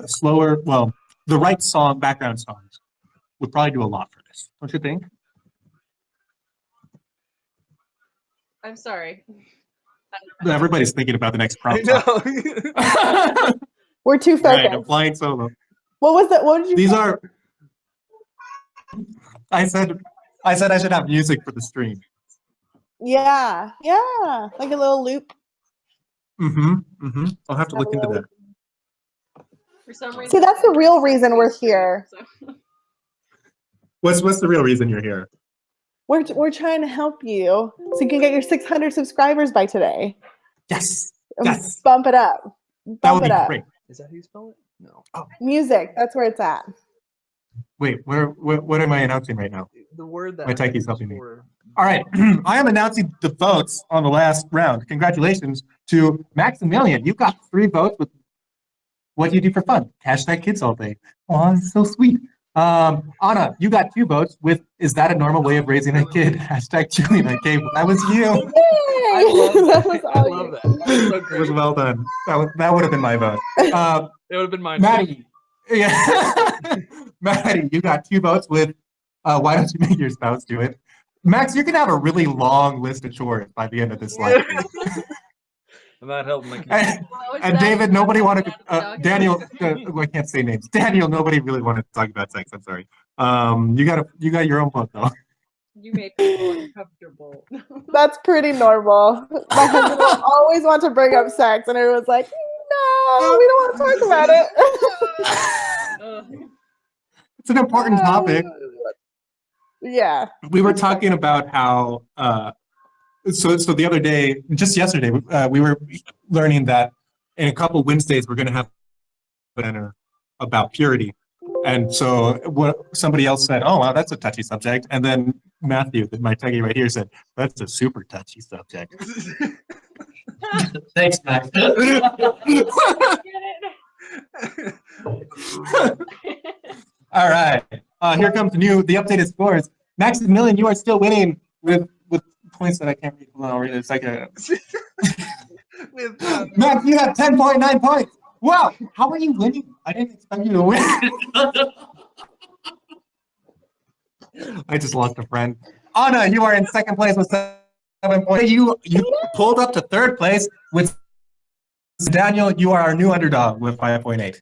slower, well, the right song, background songs, would probably do a lot for this. Don't you think? I'm sorry. Everybody's thinking about the next I prompt. know. We're too All right, I'm focused. flying solo. What was that? What did you These say? are. I said I should have music for the stream. Yeah, like a little loop. I'll have to look into that. For some reason. See, that's the real reason we're here. So- What's the real reason you're here? We're trying to help you so you can get your 600 subscribers by today. Yes. Bump it up. That would Bump it be up. great. Is that how you spell it? No. Music. That's where it's at. Wait, what am I announcing right now? The word that My I techie's use helping me. for- All right, I am announcing the votes on the last round. Congratulations to Maximilian. You got 3 votes with what do you do for fun? Hashtag kids all day. Oh, it's so sweet. Anna, you got 2 votes with "Is that a normal way of raising a kid?" Hashtag Julian. Okay, that was you. I love That that. was I all love you. that. That's so It great. was well done. That would have been my vote. It would have been mine. Too. Maddie, yeah, Maddie, you got 2 votes with "Why don't you make your spouse do it?" Max, you're gonna have a really long list of chores by the end of this live stream. I'm not helping my kids. And, Well, is and that- David, nobody wanted is that the Daniel. I can't say names. Daniel, nobody really wanted to talk about sex. I'm sorry. You got your own vote though. You made people uncomfortable. That's pretty normal. My husband will always want to bring up sex, and everyone's like, no, we don't want to talk about it. Ugh. It's an important topic. Yeah. We were talking about how so the other day, just yesterday, we were learning that in a couple Wednesdays we're going to have a dinner about purity, and so what somebody else said, "Oh wow, that's a touchy subject," and then Matthew, my techie right here, said, "That's a super touchy subject." Thanks, Max. Get it? All right, here comes the updated scores. Maximilian, you are still winning with points that I can't read. Well, read it. It's like a With, Max, you have 10.9 points. Wow, how are you winning? I didn't expect you to win. I just lost a friend. Anna, you are in second place with 7 points. You pulled up to third place with Daniel. You are our new underdog with 5.8.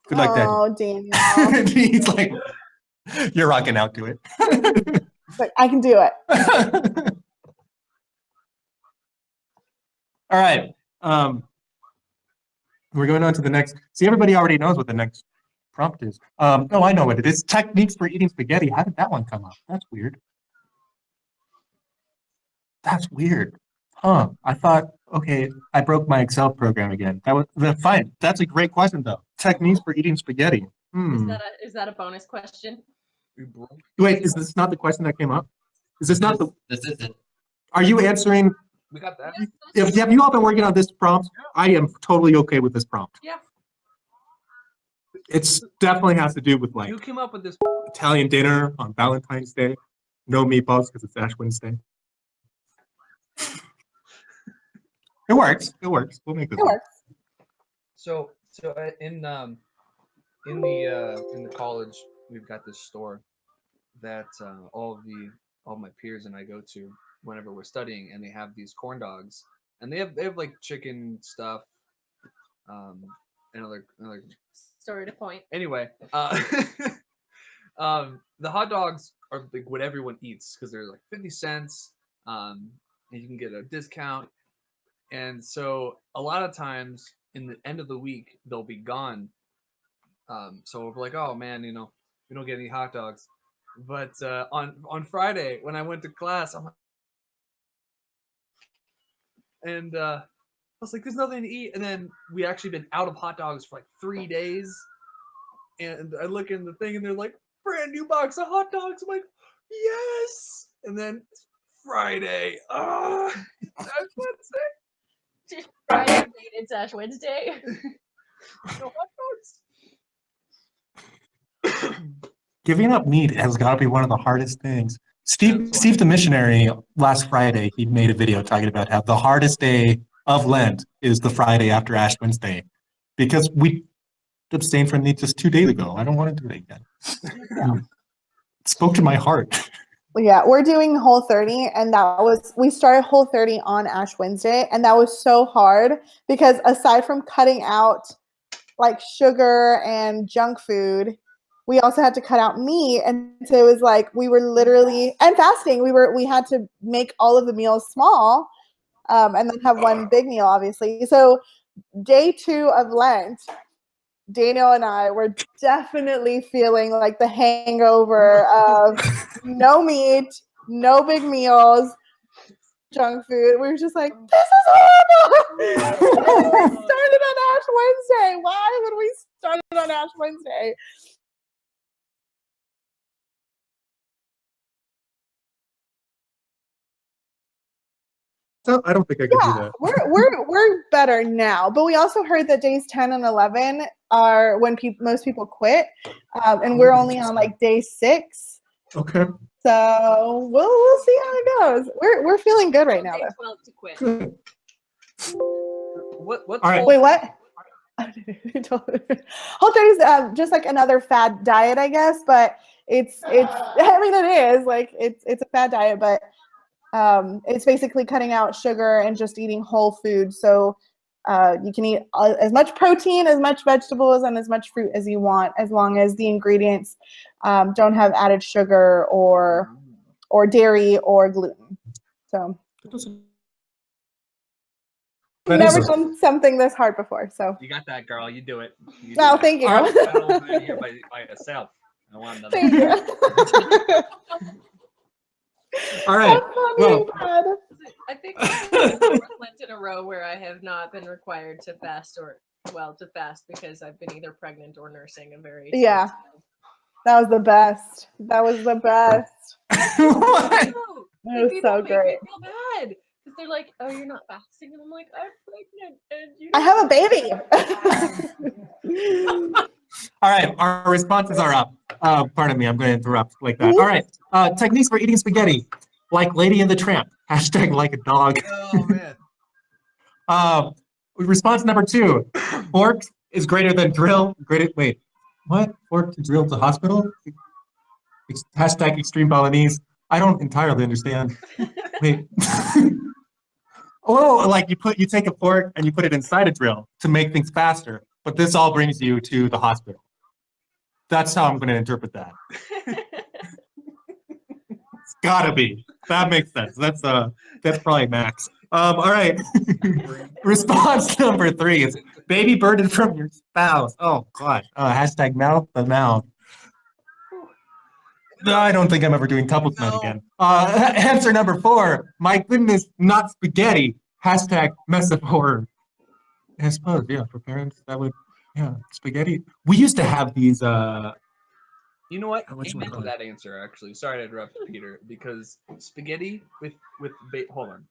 Good luck, Oh, Daniel. Daniel. He's like, you're rocking out to it. But I can do it. All right. We're going on to the next. See, everybody already knows what the next prompt is. Oh, I know what it is. Techniques for eating spaghetti. How did that one come up? That's weird. That's weird. Huh. I thought, okay, I broke my Excel program again. That's fine. That's a great question, though. Techniques for eating spaghetti. Is that a bonus question? Wait, is this not the question that came up? Is this not the? This isn't. Are you answering? we got that. Have you all been working on this prompt? I am totally okay with this prompt. Yeah. It's definitely has to do with like You came up with this. Italian dinner on Valentine's Day. No meatballs because it's Ash Wednesday. It works. It works. We'll make this It work. works. So in the college, we've got this store that all my peers and I go to whenever we're studying, and they have these corn dogs, and they have like chicken stuff, and other. Story to point. Anyway, the hot dogs are like what everyone eats because they're like 50 cents, and you can get a discount. And so a lot of times in the end of the week, they'll be gone. So we're like, oh man, we don't get any hot dogs. But on Friday when I went to class, I was like, there's nothing to eat. And then we actually been out of hot dogs for like 3 days. And I look in the thing and they're like, brand new box of hot dogs. I'm like, yes. And then Friday, that's Wednesday. Friday, it's Ash Wednesday. No hot dogs. Giving up meat has got to be one of the hardest things. Steve the missionary, last Friday, he made a video talking about how the hardest day of Lent is the Friday after Ash Wednesday, because we abstained from meat just 2 days ago. I don't want to do it again. It spoke to my heart. Yeah, we're doing Whole30, and we started Whole30 on Ash Wednesday, and that was so hard because aside from cutting out like sugar and junk food, we also had to cut out meat, and so it was like we were literally and fasting. We had to make all of the meals small, and then have one big meal, obviously. So day 2 of Lent, Daniel and I were definitely feeling like the hangover of no meat, no big meals, junk food. We were just like, this is horrible. Why would we started on Ash Wednesday? Why would we start it on Ash Wednesday? So I don't think I could do Yeah, that. we're better now, but we also heard that days 10 and 11 are when most people quit, and we're only on like day 6. Okay. So we'll see how it goes. We're feeling good right now, Day though. 12 to quit. Good. What's All right. Whole- Wait, what? Whole 30 is just like another fad diet, I guess, but it's I mean it is like it's a fad diet, but it's basically cutting out sugar and just eating whole food. So you can eat as much protein, as much vegetables, and as much fruit as you want, as long as the ingredients don't have added sugar or dairy or gluten. So I've never done something this hard before. So You got that, girl. You do it. You no, do thank you. All right. that. I don't do it here by yourself. I want another. Thank you. All right. That's funny, Well, Brad. I think this is the 4th Lent in a row where I have not been required to fast to fast because I've been either pregnant or nursing a very Yeah. small child. That was the best. That was the best. what? No, It was people so make great. me feel bad because they're like, "Oh, you're not fasting," and I'm like, "I'm pregnant, and you." I have a baby. All right, our responses are up. Pardon me, I'm going to interrupt like that. All right, techniques for eating spaghetti, like Lady and the Tramp. Hashtag like a dog. Oh man. Response number 2, fork is greater than drill. Wait, what? Fork to drill to hospital? Hashtag extreme Balinese. I don't entirely understand. Wait. Oh, like you take a fork and you put it inside a drill to make things faster, but this all brings you to the hospital. That's how I'm going to interpret that. It's gotta be. That makes sense. That's probably Max. All right. Response number 3 is baby birded from your spouse. Oh God. Hashtag mouth the mouth. No, I don't think I'm ever doing couples night again. Answer number 4. My goodness, not spaghetti. Hashtag mess of horror. I suppose, yeah, for parents, that would, yeah, spaghetti. We used to have these, You know what? What you Amen to call it? that answer, actually. Sorry to interrupt, Peter, because spaghetti hold on.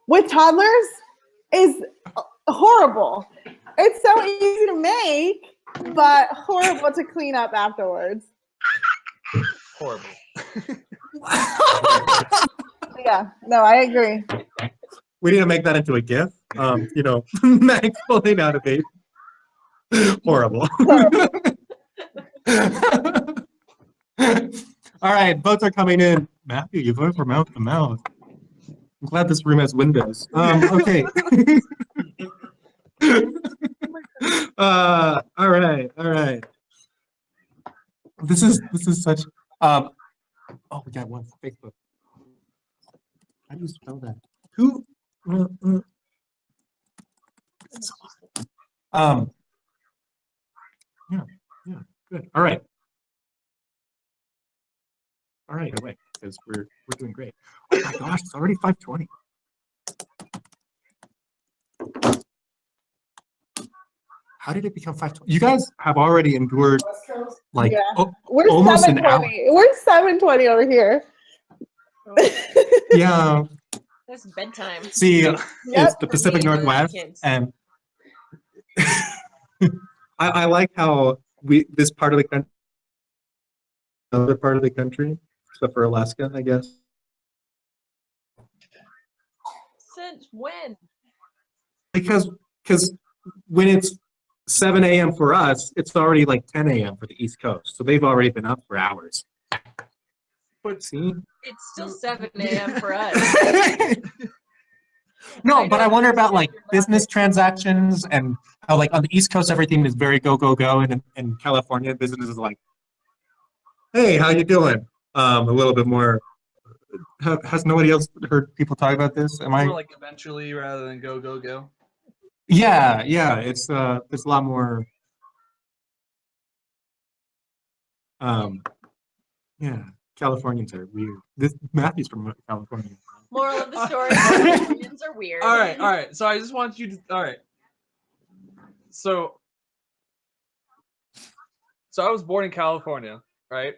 With toddlers is horrible. It's so easy to make, but horrible to clean up afterwards. Horrible. Yeah, no, I agree. we need to make that into a GIF. Max pulling out a baby. Horrible. All right, votes are coming in. Matthew, you voted for mouth to mouth. I'm glad this room has windows. Okay. All right. This is such. Oh, we got one for Facebook. How do you spell that? Who? Yeah, good. All right. Away, because we're doing great. Oh my gosh, it's already 5:20. How did it become 5:20? You guys have already endured like We're almost an hour. 7:20. We're 7:20 over here. Yeah. That's bedtime. See, Yep. it's the For Pacific me and my Northwest, kids. and I like how this part of the country, another part of the country, except for Alaska, I guess. Since when? Because when it's 7 a.m. for us, it's already like 10 a.m. for the East Coast. So they've already been up for hours. But See? It's still 7 a.m. for us. No, but I wonder about like business transactions and how like on the East Coast everything is very go go go, and in California business is like, hey, how you doing? A little bit more. Has nobody else heard people talk about this? Am I? more like eventually rather than go go go. Yeah. It's a lot more. Yeah, Californians are weird. This Matthew's from California. Moral of the story: Californians are weird. All right. So I just want you to. All right. So I was born in California, right?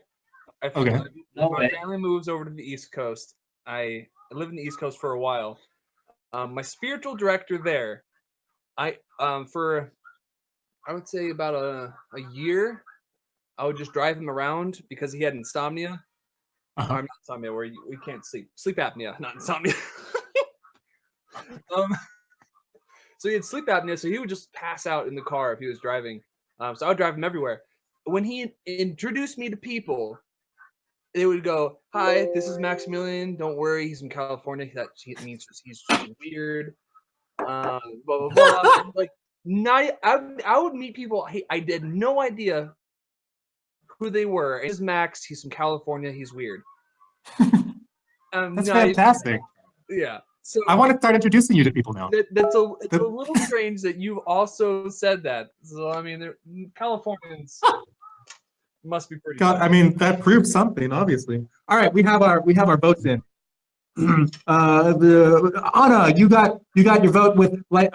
Okay. No My way. family moves over to the East Coast. I lived in the East Coast for a while, My spiritual director there, for I would say about a year, I would just drive him around because he had insomnia. Uh-huh. Not insomnia, where we can't sleep. Sleep apnea, not insomnia. So he had sleep apnea, so he would just pass out in the car if he was driving. So I would drive him everywhere. When he introduced me to people, they would go, "Hi, this is Maximilian. Don't worry, he's from California. That means he's just weird." Blah blah blah. Like, I would meet people I did no idea who they were. This is Max. He's from California. He's weird. That's fantastic. Yeah. So I want to start introducing you to people now. it's a little strange that you've also said that. So I mean, Californians must be pretty. God, I mean, that proves something, obviously. All right, we have our votes in. Anna, you got your vote with like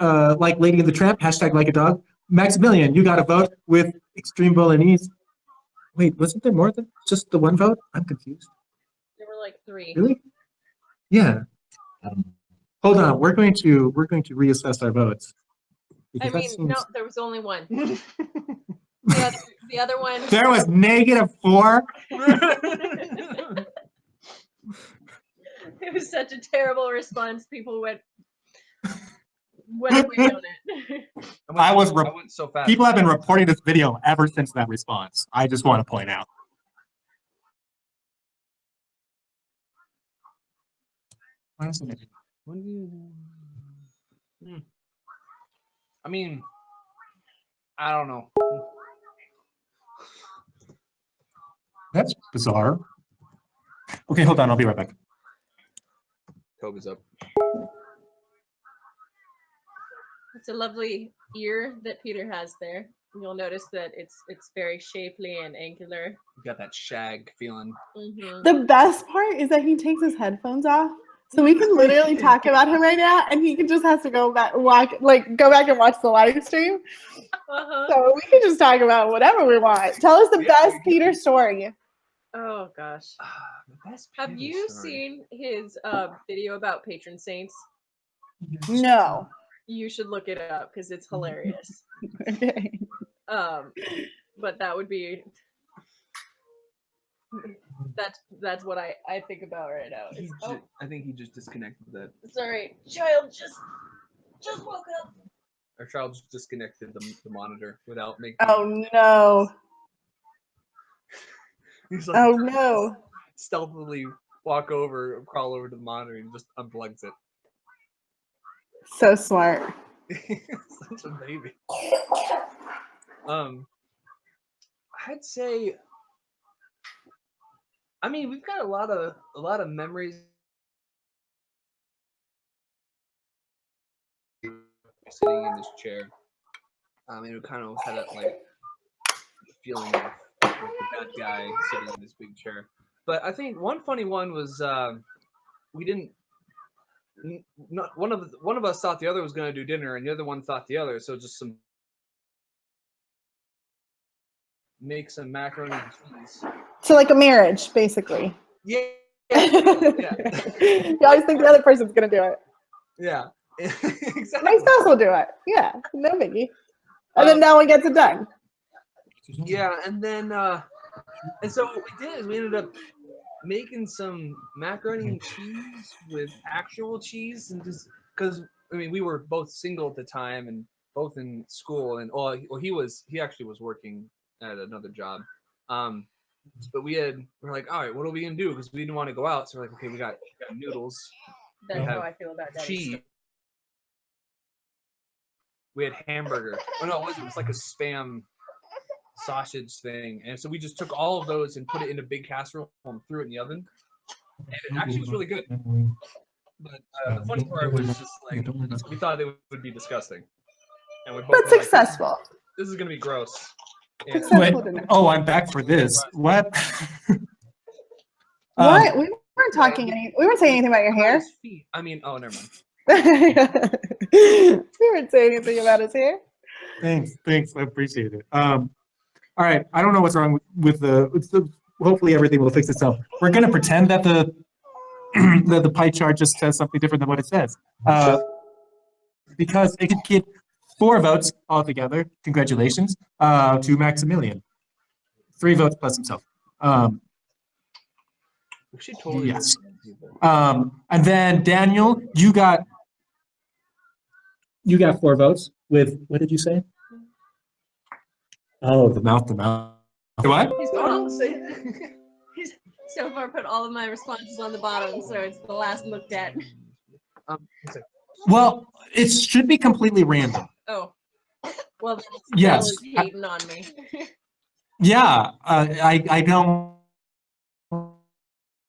Lady and the Tramp, hashtag like a dog. Maximilian, you got a vote with Extreme Bolognese. Wait, wasn't there more than just the one vote? I'm confused. There were like 3. Really? Yeah. Hold on, we're going to reassess our votes. I Because that mean, no, seems- there was only one. The other one. There was -4. It was such a terrible response. People went, "What have we done it?" I went so fast. People have been reporting this video ever since that response. I just want to point out. Why isn't it? I mean, I don't know. That's bizarre. Okay, hold on. I'll be right back. Kobe's up. It's a lovely ear that Peter has there. You'll notice that it's very shapely and angular. You got that shag feeling. Mm-hmm. The best part is that he takes his headphones off. So we can literally talk about him right now, and he can just has to go back and watch the live stream. Uh-huh. So we can just talk about whatever we want. Tell us the best Peter story. Oh gosh. The best Have Peter you story. seen his video about patron saints? No. You should look it up because it's hilarious. Okay. But that would be that's what I think about right now. I think he just disconnected that. Sorry, child just woke up. Our child just disconnected the monitor without making. Oh no. He's like, Oh no. stealthily crawl over to the monitor and just unplugs it. So smart. Such a baby. I'd say. I mean, we've got a lot of memories. Sitting in this chair. I mean, we kind of had that like feeling of the bad guy sitting in this big chair. But I think one funny one was we didn't. Not one of us thought the other was going to do dinner, and the other one thought the other. So just make some macaroni and cheese. So like a marriage, basically. Yeah. You always think the other person's gonna do it. Yeah. Exactly. My spouse will do it. Yeah, no biggie. And then no one gets it done. Yeah, and then and so what we did is we ended up making some macaroni and cheese with actual cheese, and just because I mean we were both single at the time and both in school, and he actually was working at another job, but we're like, all right, what are we gonna do? Because we didn't want to go out, so we're like, okay, we got noodles, That's We how have I feel about that. cheese, we had hamburger. Oh no, it was like a Spam sausage thing, and so we just took all of those and put it in a big casserole and threw it in the oven, and it actually was really good. But the funny part was just like we thought it would be disgusting, and we both But were like, successful. this is gonna be gross. And Successful Wait, dinner. oh, I'm back for this. What? What? We weren't we weren't saying anything about your hair. his feet. I mean, oh, never mind. We weren't saying anything about his hair. Thanks. I appreciate it. All right. I don't know what's wrong with hopefully everything will fix itself. We're gonna pretend that the pie chart just says something different than what it says. Because it could get 4 votes altogether. Congratulations to Maximilian. 3 votes plus himself. We should totally. Yes. And then Daniel, you got 4 votes with, what did you say? Oh, the mouth. What? He's he's so far put all of my responses on the bottom, so it's the last looked at. Well, it should be completely random. Oh. Well, Yes. hating on me. Yeah, I don't know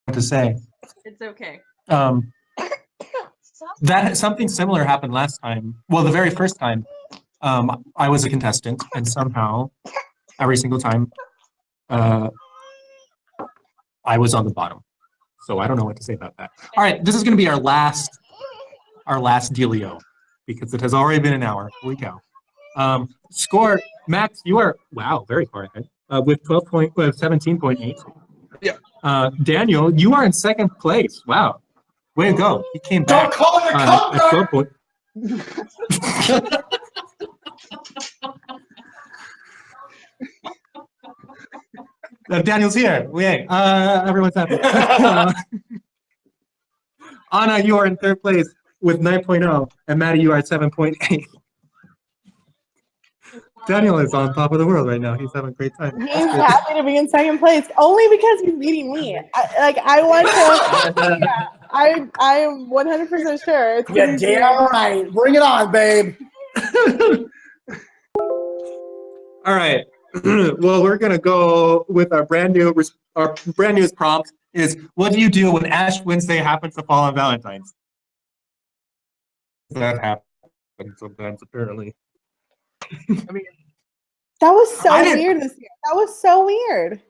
what to say. It's okay. That something similar happened last time. Well, the very first time, I was a contestant, and somehow, every single time, I was on the bottom. So I don't know what to say about that. All right, this is going to be our last dealio, because it has already been an hour. Holy cow! Score, Max, you are very far ahead with 17.8. Yeah. Daniel, you are in second place. Wow, way to go! He came back. Don't call it a at 12 point. Daniel's here. Yay. Everyone's happy. Ana, you are in third place with 9.0, and Maddie, you are at 7.8. Daniel is on top of the world right now. He's having a great time. He's happy to be in second place only because he's beating me. I want to. Yeah, I am 100% sure. It's Yeah, damn right. Bring it on, babe. All right. Well, we're gonna go with our brand newest prompt is, what do you do when Ash Wednesday happens to fall on Valentine's? That happens sometimes, apparently. I mean, That was so I didn't- weird this year. That was so weird.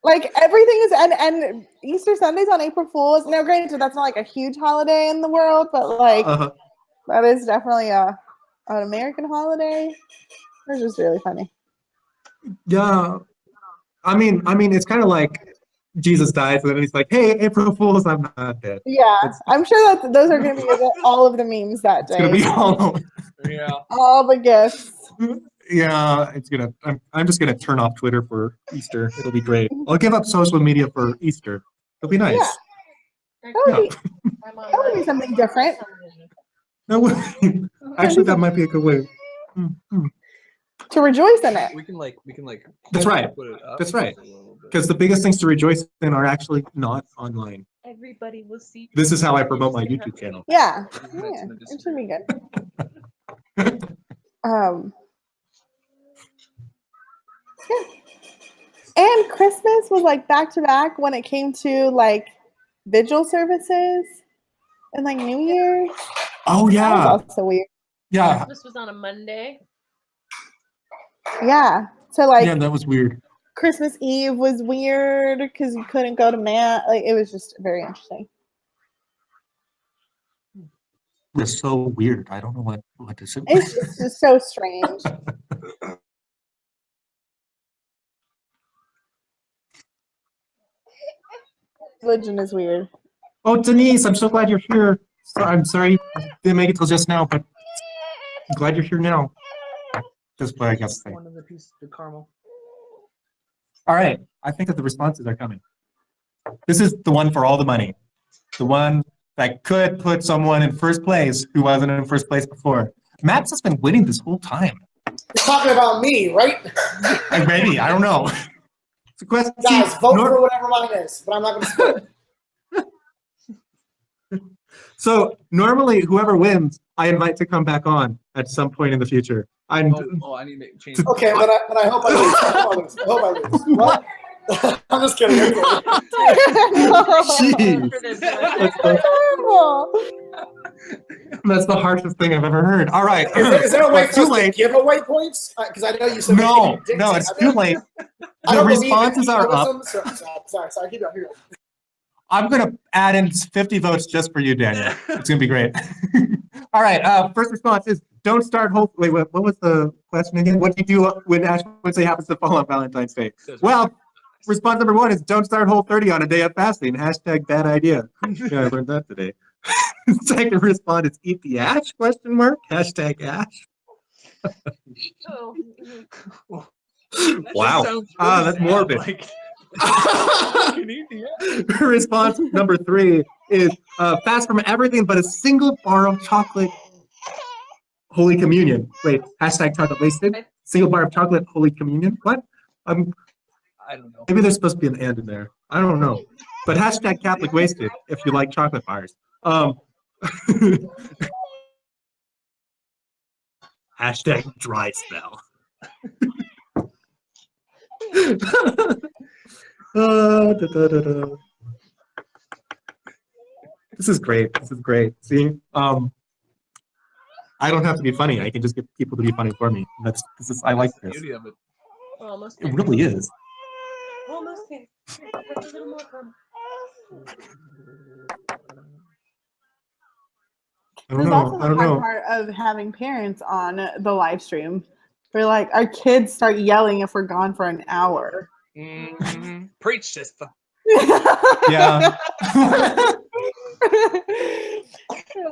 Like everything is, and Easter Sunday's on April Fool's. Now, granted, that's not like a huge holiday in the world, but like that is definitely an American holiday. It's just really funny. Yeah. I mean, it's kind of like Jesus dies, and then he's like, "Hey, April Fools, I'm not dead." Yeah, It's- I'm sure that those are going to be all of the memes that It's gonna day. be all. yeah. All the gifts. Yeah, it's gonna. I'm just gonna turn off Twitter for Easter. It'll be great. I'll give up social media for Easter. It'll be nice. Yeah. That would, Yeah. be, that would be something different. No, actually, that might be a good way. To rejoice in it. We can like. That's right. Put it up That's right. a little bit. Because the biggest things to rejoice in are actually not online. Everybody will see. This is how I promote my YouTube channel. Yeah. That's Yeah. gonna It just- should be good. Yeah. And Christmas was like back to back when it came to like vigil services and like New Year's. Oh That yeah, was also weird. yeah, This was on a Monday. Yeah. So like yeah. That was weird. Christmas Eve was weird because you couldn't go to mass. Like it was just very interesting. It's so weird. I don't know what to say. It's just so strange. Religion is weird. Oh, Denise, I'm so glad you're here. So, I'm sorry I didn't make it till just now, but I'm glad you're here now. Just what I guess say. One of the pieces of caramel. All right, I think that the responses are coming. This is the one for all the money. The one that could put someone in first place who wasn't in first place before. Max has been winning this whole time. You're talking about me, right? And maybe, I don't know. It's a question. Guys, vote Nor- for whatever mine is, but I'm not going to split. So normally, whoever wins, I invite to come back on at some point in the future. I'm Oh, I need to make change. Okay, but I hope I lose. I hope I lose. What? I'm just kidding. I'm kidding. Jeez. For this Terrible. That's the harshest thing I've ever heard. All right. Is there a way It's for too us to late. give away points? Because I know you said No, we no, can it's dictate. too late. I The don't believe in responses are up. capitalism, Sorry, keep going. I'm going to add in 50 votes just for you, Daniel. It's going to be great. All right. First response is, don't start hope. Wait, what was the question again? What do you do when Ash Wednesday happens to fall on Valentine's Day? Well, response number 1 is don't start Whole30 on a day of fasting. Hashtag bad idea. Yeah, I learned that today. Second response is eat the ash? Question mark. Hashtag ash. Oh. That just Wow. sounds really That's sad, morbid. Like, can eat the ass. Response number 3 is fast from everything but a single bar of chocolate. Holy Communion. Wait, hashtag chocolate wasted. Single bar of chocolate, Holy Communion. What? I don't know. Maybe there's supposed to be an and in there. I don't know. But hashtag Catholic wasted if you like chocolate bars. Hashtag dry spell. This is great. This is great. See, I don't have to be funny. I can just get people to be funny for me. This is. I like That's the this. beauty of it. Almost. It really is. Almost there. Have a little more gum. I don't There's know. also I the don't hard know. part of having parents on the live stream. We're like, our kids start yelling if we're gone for an hour. Preach, sister. Yeah.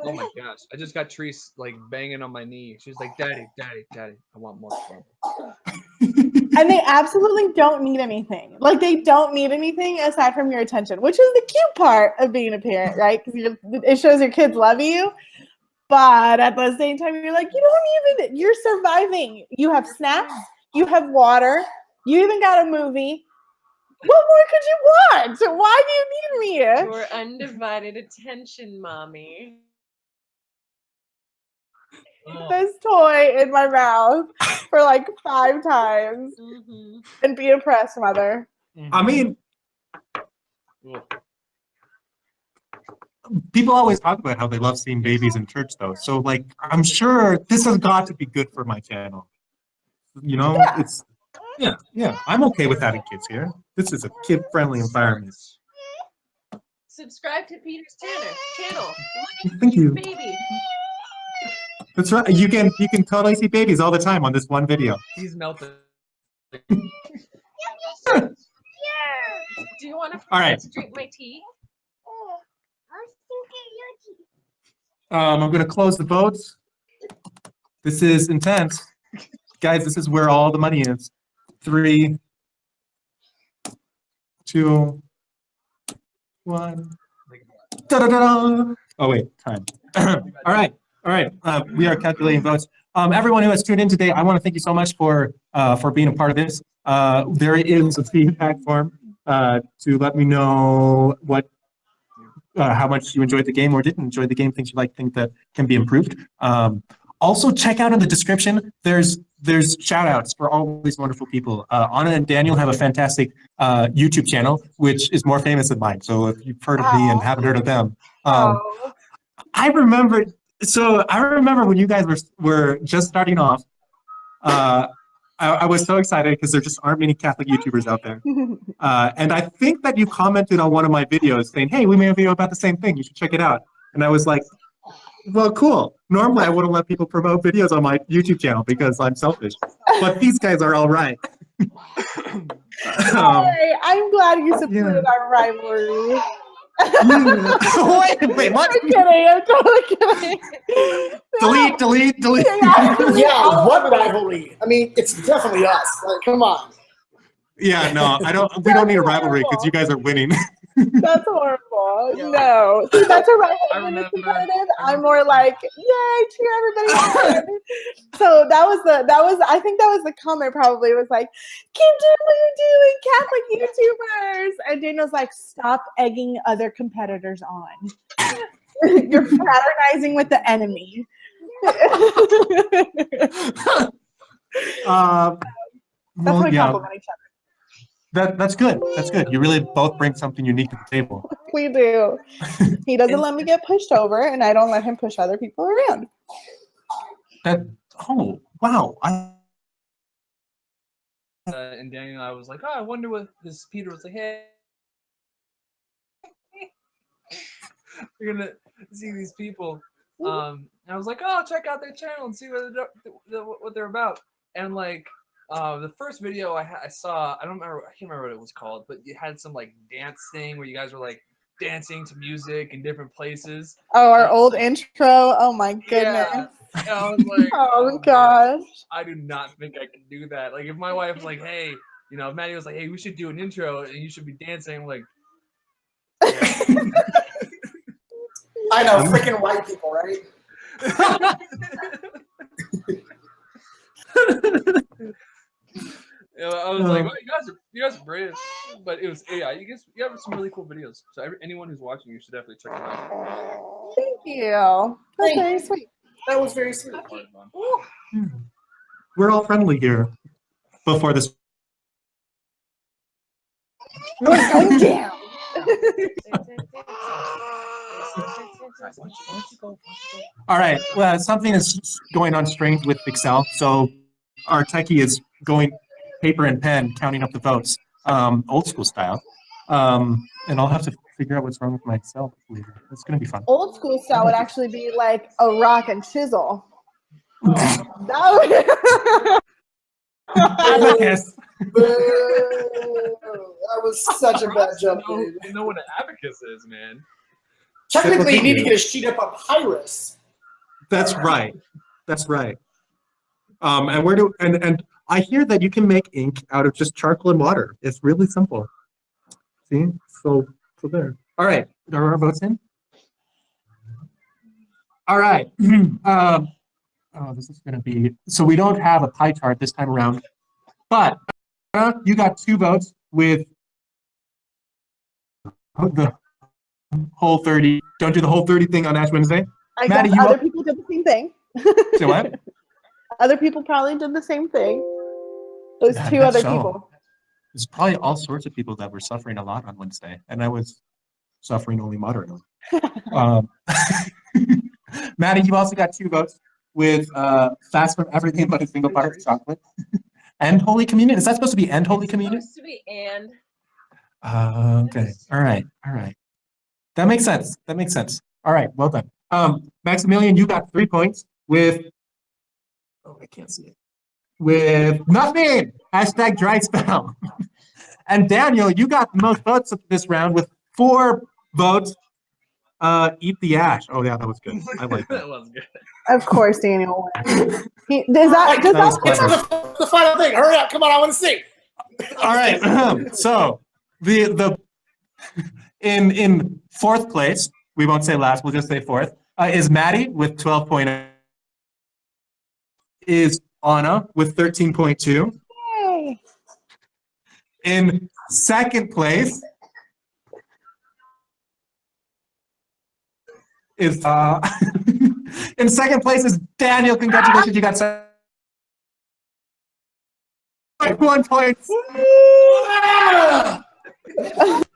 Oh my gosh. I just got Treese like banging on my knee. She's like, Daddy, Daddy, Daddy, I want more fun. And they absolutely don't need anything. Like, they don't need anything aside from your attention, which is the cute part of being a parent, right? Because it shows your kids love you. But at the same time, you're like, you're surviving. You have snacks, you have water, you even got a movie. What more could you want? Why do you need me? Your undivided attention, mommy. This toy in my mouth for like 5 times and be impressed, mother. I mean, people always talk about how they love seeing babies in church, though. So, like, I'm sure this has got to be good for my channel. You know, it's yeah. I'm okay with having kids here. This is a kid-friendly environment. Subscribe to Peter's channel. Thank you. Baby. That's right. You can totally see babies all the time on this one video. He's melting. Do you want to All right. drink my tea? I'm gonna close the votes. This is intense, guys. This is where all the money is. 3, 2, 1. Da-da-da-da. Oh wait, time. All right. We are calculating votes. Everyone who has tuned in today, I want to thank you so much for being a part of this. There is a feedback form to let me know what how much you enjoyed the game or didn't enjoy the game, things you like, think that can be improved. Also, check out in the description. There's shout outs for all these wonderful people. Ana and Daniel have a fantastic YouTube channel, which is more famous than mine. So if you've heard of me and haven't heard of them, I remember when you guys were just starting off. I was so excited because there just aren't many Catholic YouTubers out there. And I think that you commented on one of my videos saying, hey, we made a video about the same thing. You should check it out. And I was like, well, cool. Normally, I wouldn't let people promote videos on my YouTube channel because I'm selfish. But these guys are all right. Sorry, I'm glad you supported our rivalry. Wait, what? I'm kidding. I'm totally kidding. Delete. Yeah, what rivalry? I mean, it's definitely us. Like, come on. Yeah, no, we don't need a rivalry because you guys are winning. That's horrible. No. See, that's a rivalry when it's competitive. I'm more like, yay, cheer everybody on. So I think that was the comment probably. It was like, keep doing what you're doing, Catholic YouTubers. And Daniel's like, stop egging other competitors on. You're fraternizing with the enemy. That's how we compliment each other. That's good. That's good. You really both bring something unique to the table. We do. He doesn't let me get pushed over, and I don't let him push other people around. Oh, wow. And Daniel and I was like, oh, I wonder what this Peter was like, hey. We're going to see these people. And I was like, oh, check out their channel and see what they're about. And like, The first video I saw, I can't remember what it was called, but it had some like dance thing where you guys were like dancing to music in different places. Oh, our old intro. Oh my goodness. Yeah. And I was like, Oh man, gosh. I do not think I can do that. Like if my wife was like, hey, if Maddie was like, hey, we should do an intro and you should be dancing, I'm like, I know, freaking white people, right? I was like, well, you guys are brave, but it was you have some really cool videos. So anyone who's watching, you should definitely check them out. Thank you. That's Thank very you. sweet. That was very sweet. We're all friendly here before this. We're going down. All right. Well, something is going on strange with Excel. So our techie is going paper and pen, counting up the votes, old school style. And I'll have to figure out what's wrong with my Excel later. It's going to be fun. Old school style would actually be like a rock and chisel. That Abacus. That was such a bad joke. You know what an abacus is, man. Technically, you need to get a sheet of papyrus. That's right. That's right. And I hear that you can make ink out of just charcoal and water. It's really simple. See? So there. All right. Are our votes in? All right. This is going to be, so we don't have a pie chart this time around, but you got 2 votes with the whole 30. Don't do the whole 30 thing on Ash Wednesday. I Maddie, guess you other up? people did the same thing. Say what? Other people probably did the same thing. Those Yeah, 2 that's other so. people. There's probably all sorts of people that were suffering a lot on Wednesday, and I was suffering only moderately. Maddie, you also got 2 votes with fast from everything but a single bar of chocolate. And Holy Communion. Is that supposed to be and Holy Communion? Supposed to be and. Okay. All right. That makes sense. All right. Well done. Maximilian, you got 3 points with, oh, I can't see it. With nothing. Hashtag dry spell. And Daniel, you got the most votes of this round with 4 votes. Eat the ash. Oh yeah, that was good. I like that. That was good. Of course, Daniel won. Does That was It's clever. the final thing. Hurry up. Come on. I want to see. All right. So the in 4th place, we won't say last, we'll just say 4th, is Maddie with 12.0. Is Anna with 13.2. Yay. In 2nd place is in 2nd place is Daniel. Congratulations, you got 1 point.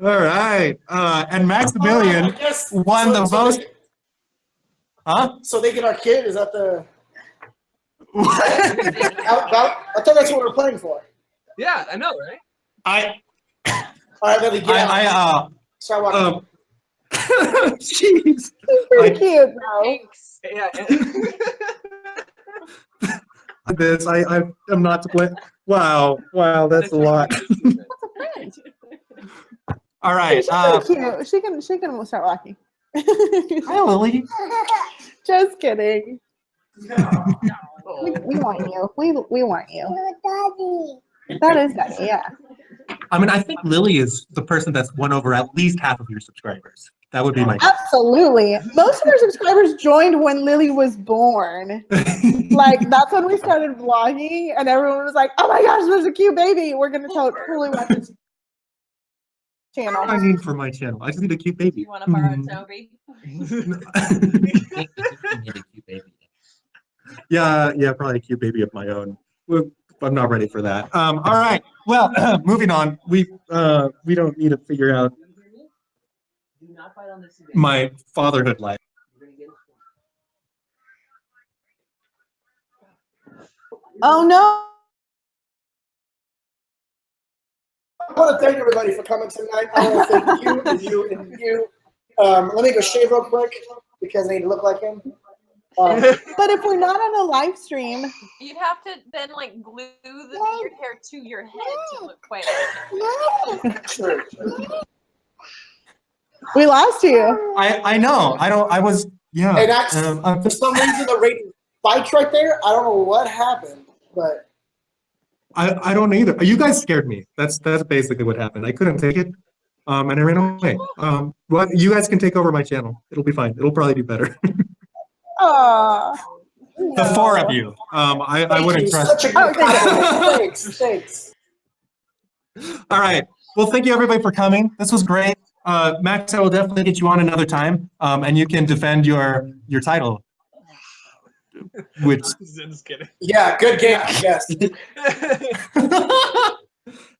All right. And Maximilian I guess- won the most. They, Huh? so they get our kid? Is that the... What? I thought that's what we're playing for. Yeah, I know, right? All right, let me get out. Start walking. Jeez. Pretty cute, though. Thanks. Yeah. This I'm not to blame. Wow, that's a lot. All right. She's pretty cute. She can start walking. Hi, Lily. Just kidding. Oh. We want you. We want you. That is Daddy, yeah. I mean, I think Lily is the person that's won over at least half of your subscribers. That would be my guess. Absolutely. Most of our subscribers joined when Lily was born. Like, that's when we started vlogging, and everyone was like, oh my gosh, there's a cute baby. We're going to totally watch this channel. I need for my channel. I just need a cute baby. You want to borrow Toby? Yeah, probably a cute baby of my own. Well, I'm not ready for that. All right. Well, moving on. We don't need to figure out my fatherhood life. Oh no. I want to thank everybody for coming tonight. I want to thank you and you and you. Let me go shave real quick because I need to look like him. But if we're not on a live stream, You'd have to then like glue your hair to your head to look quite like it. Sure. we lost you. I know. I was, yeah. And that's for some reason the rating spiked right there. I don't know what happened, but I don't either. You guys scared me. That's basically what happened. I couldn't take it. And I ran away. Well, you guys can take over my channel. It'll be fine. It'll probably do better. Aww. The four of you. I thank wouldn't you. trust. Such a good compliment. Thanks. All right. Well, thank you everybody for coming. This was great. Max, I will definitely get you on another time, and you can defend your title. Which Just kidding. Yeah, good game. Yes.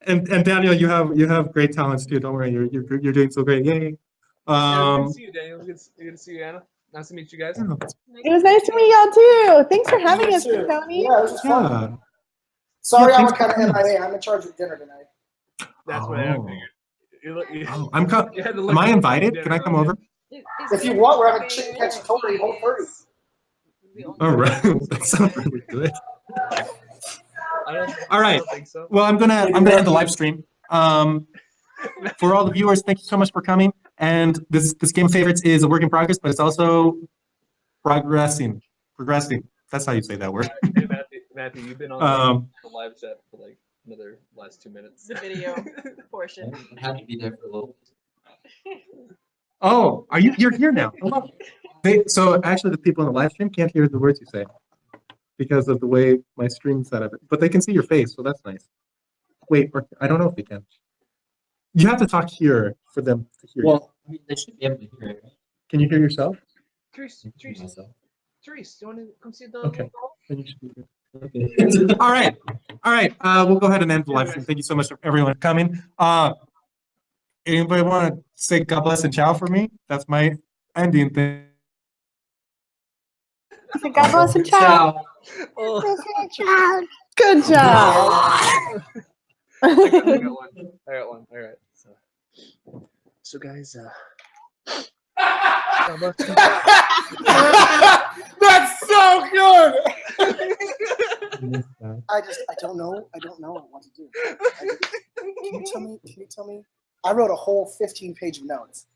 and Daniel, you have great talents too. Don't worry, you're doing so great. Yay. Good to see you, Daniel. Good to see you, Anna. Nice to meet you guys. It was nice to meet y'all too. Thanks for having us, too. Tony. Yeah, this was fun. Yeah. Sorry, Yeah, I'm thanks kind for of coming. MIA. I'm in charge of dinner tonight. That's what I figured. Oh, am I invited? Can I come over? If you want, we're having chicken cacciatore whole 30. All right. That sounds really good. All right. I don't think so. Well, I'm gonna end the live stream. For all the viewers, thank you so much for coming. And this game of favorites is a work in progress, but it's also progressing. That's how you say that word. Hey, Matthew, you've been on the live chat for like another last 2 minutes. The video portion. I have to be there for a little bit. Oh, you're here now. Hello. So actually, the people in the live stream can't hear the words you say because of the way my stream's set up. But they can see your face, so that's nice. Wait, I don't know if they can. You have to talk here for them to hear you. Well, I mean, they should be able to hear it. Right? Can you hear yourself? Therese, I can hear myself. do you want to come see the Okay. Then you should be good. Okay. All right. We'll go ahead and end the live stream. Thank you so much for everyone coming. Anybody want to say God bless and ciao for me? That's my ending thing. God bless and ciao. Good job. I got one. All right. So guys, That's so good. I don't know what to do. Can you tell me? I wrote a whole 15-page of notes.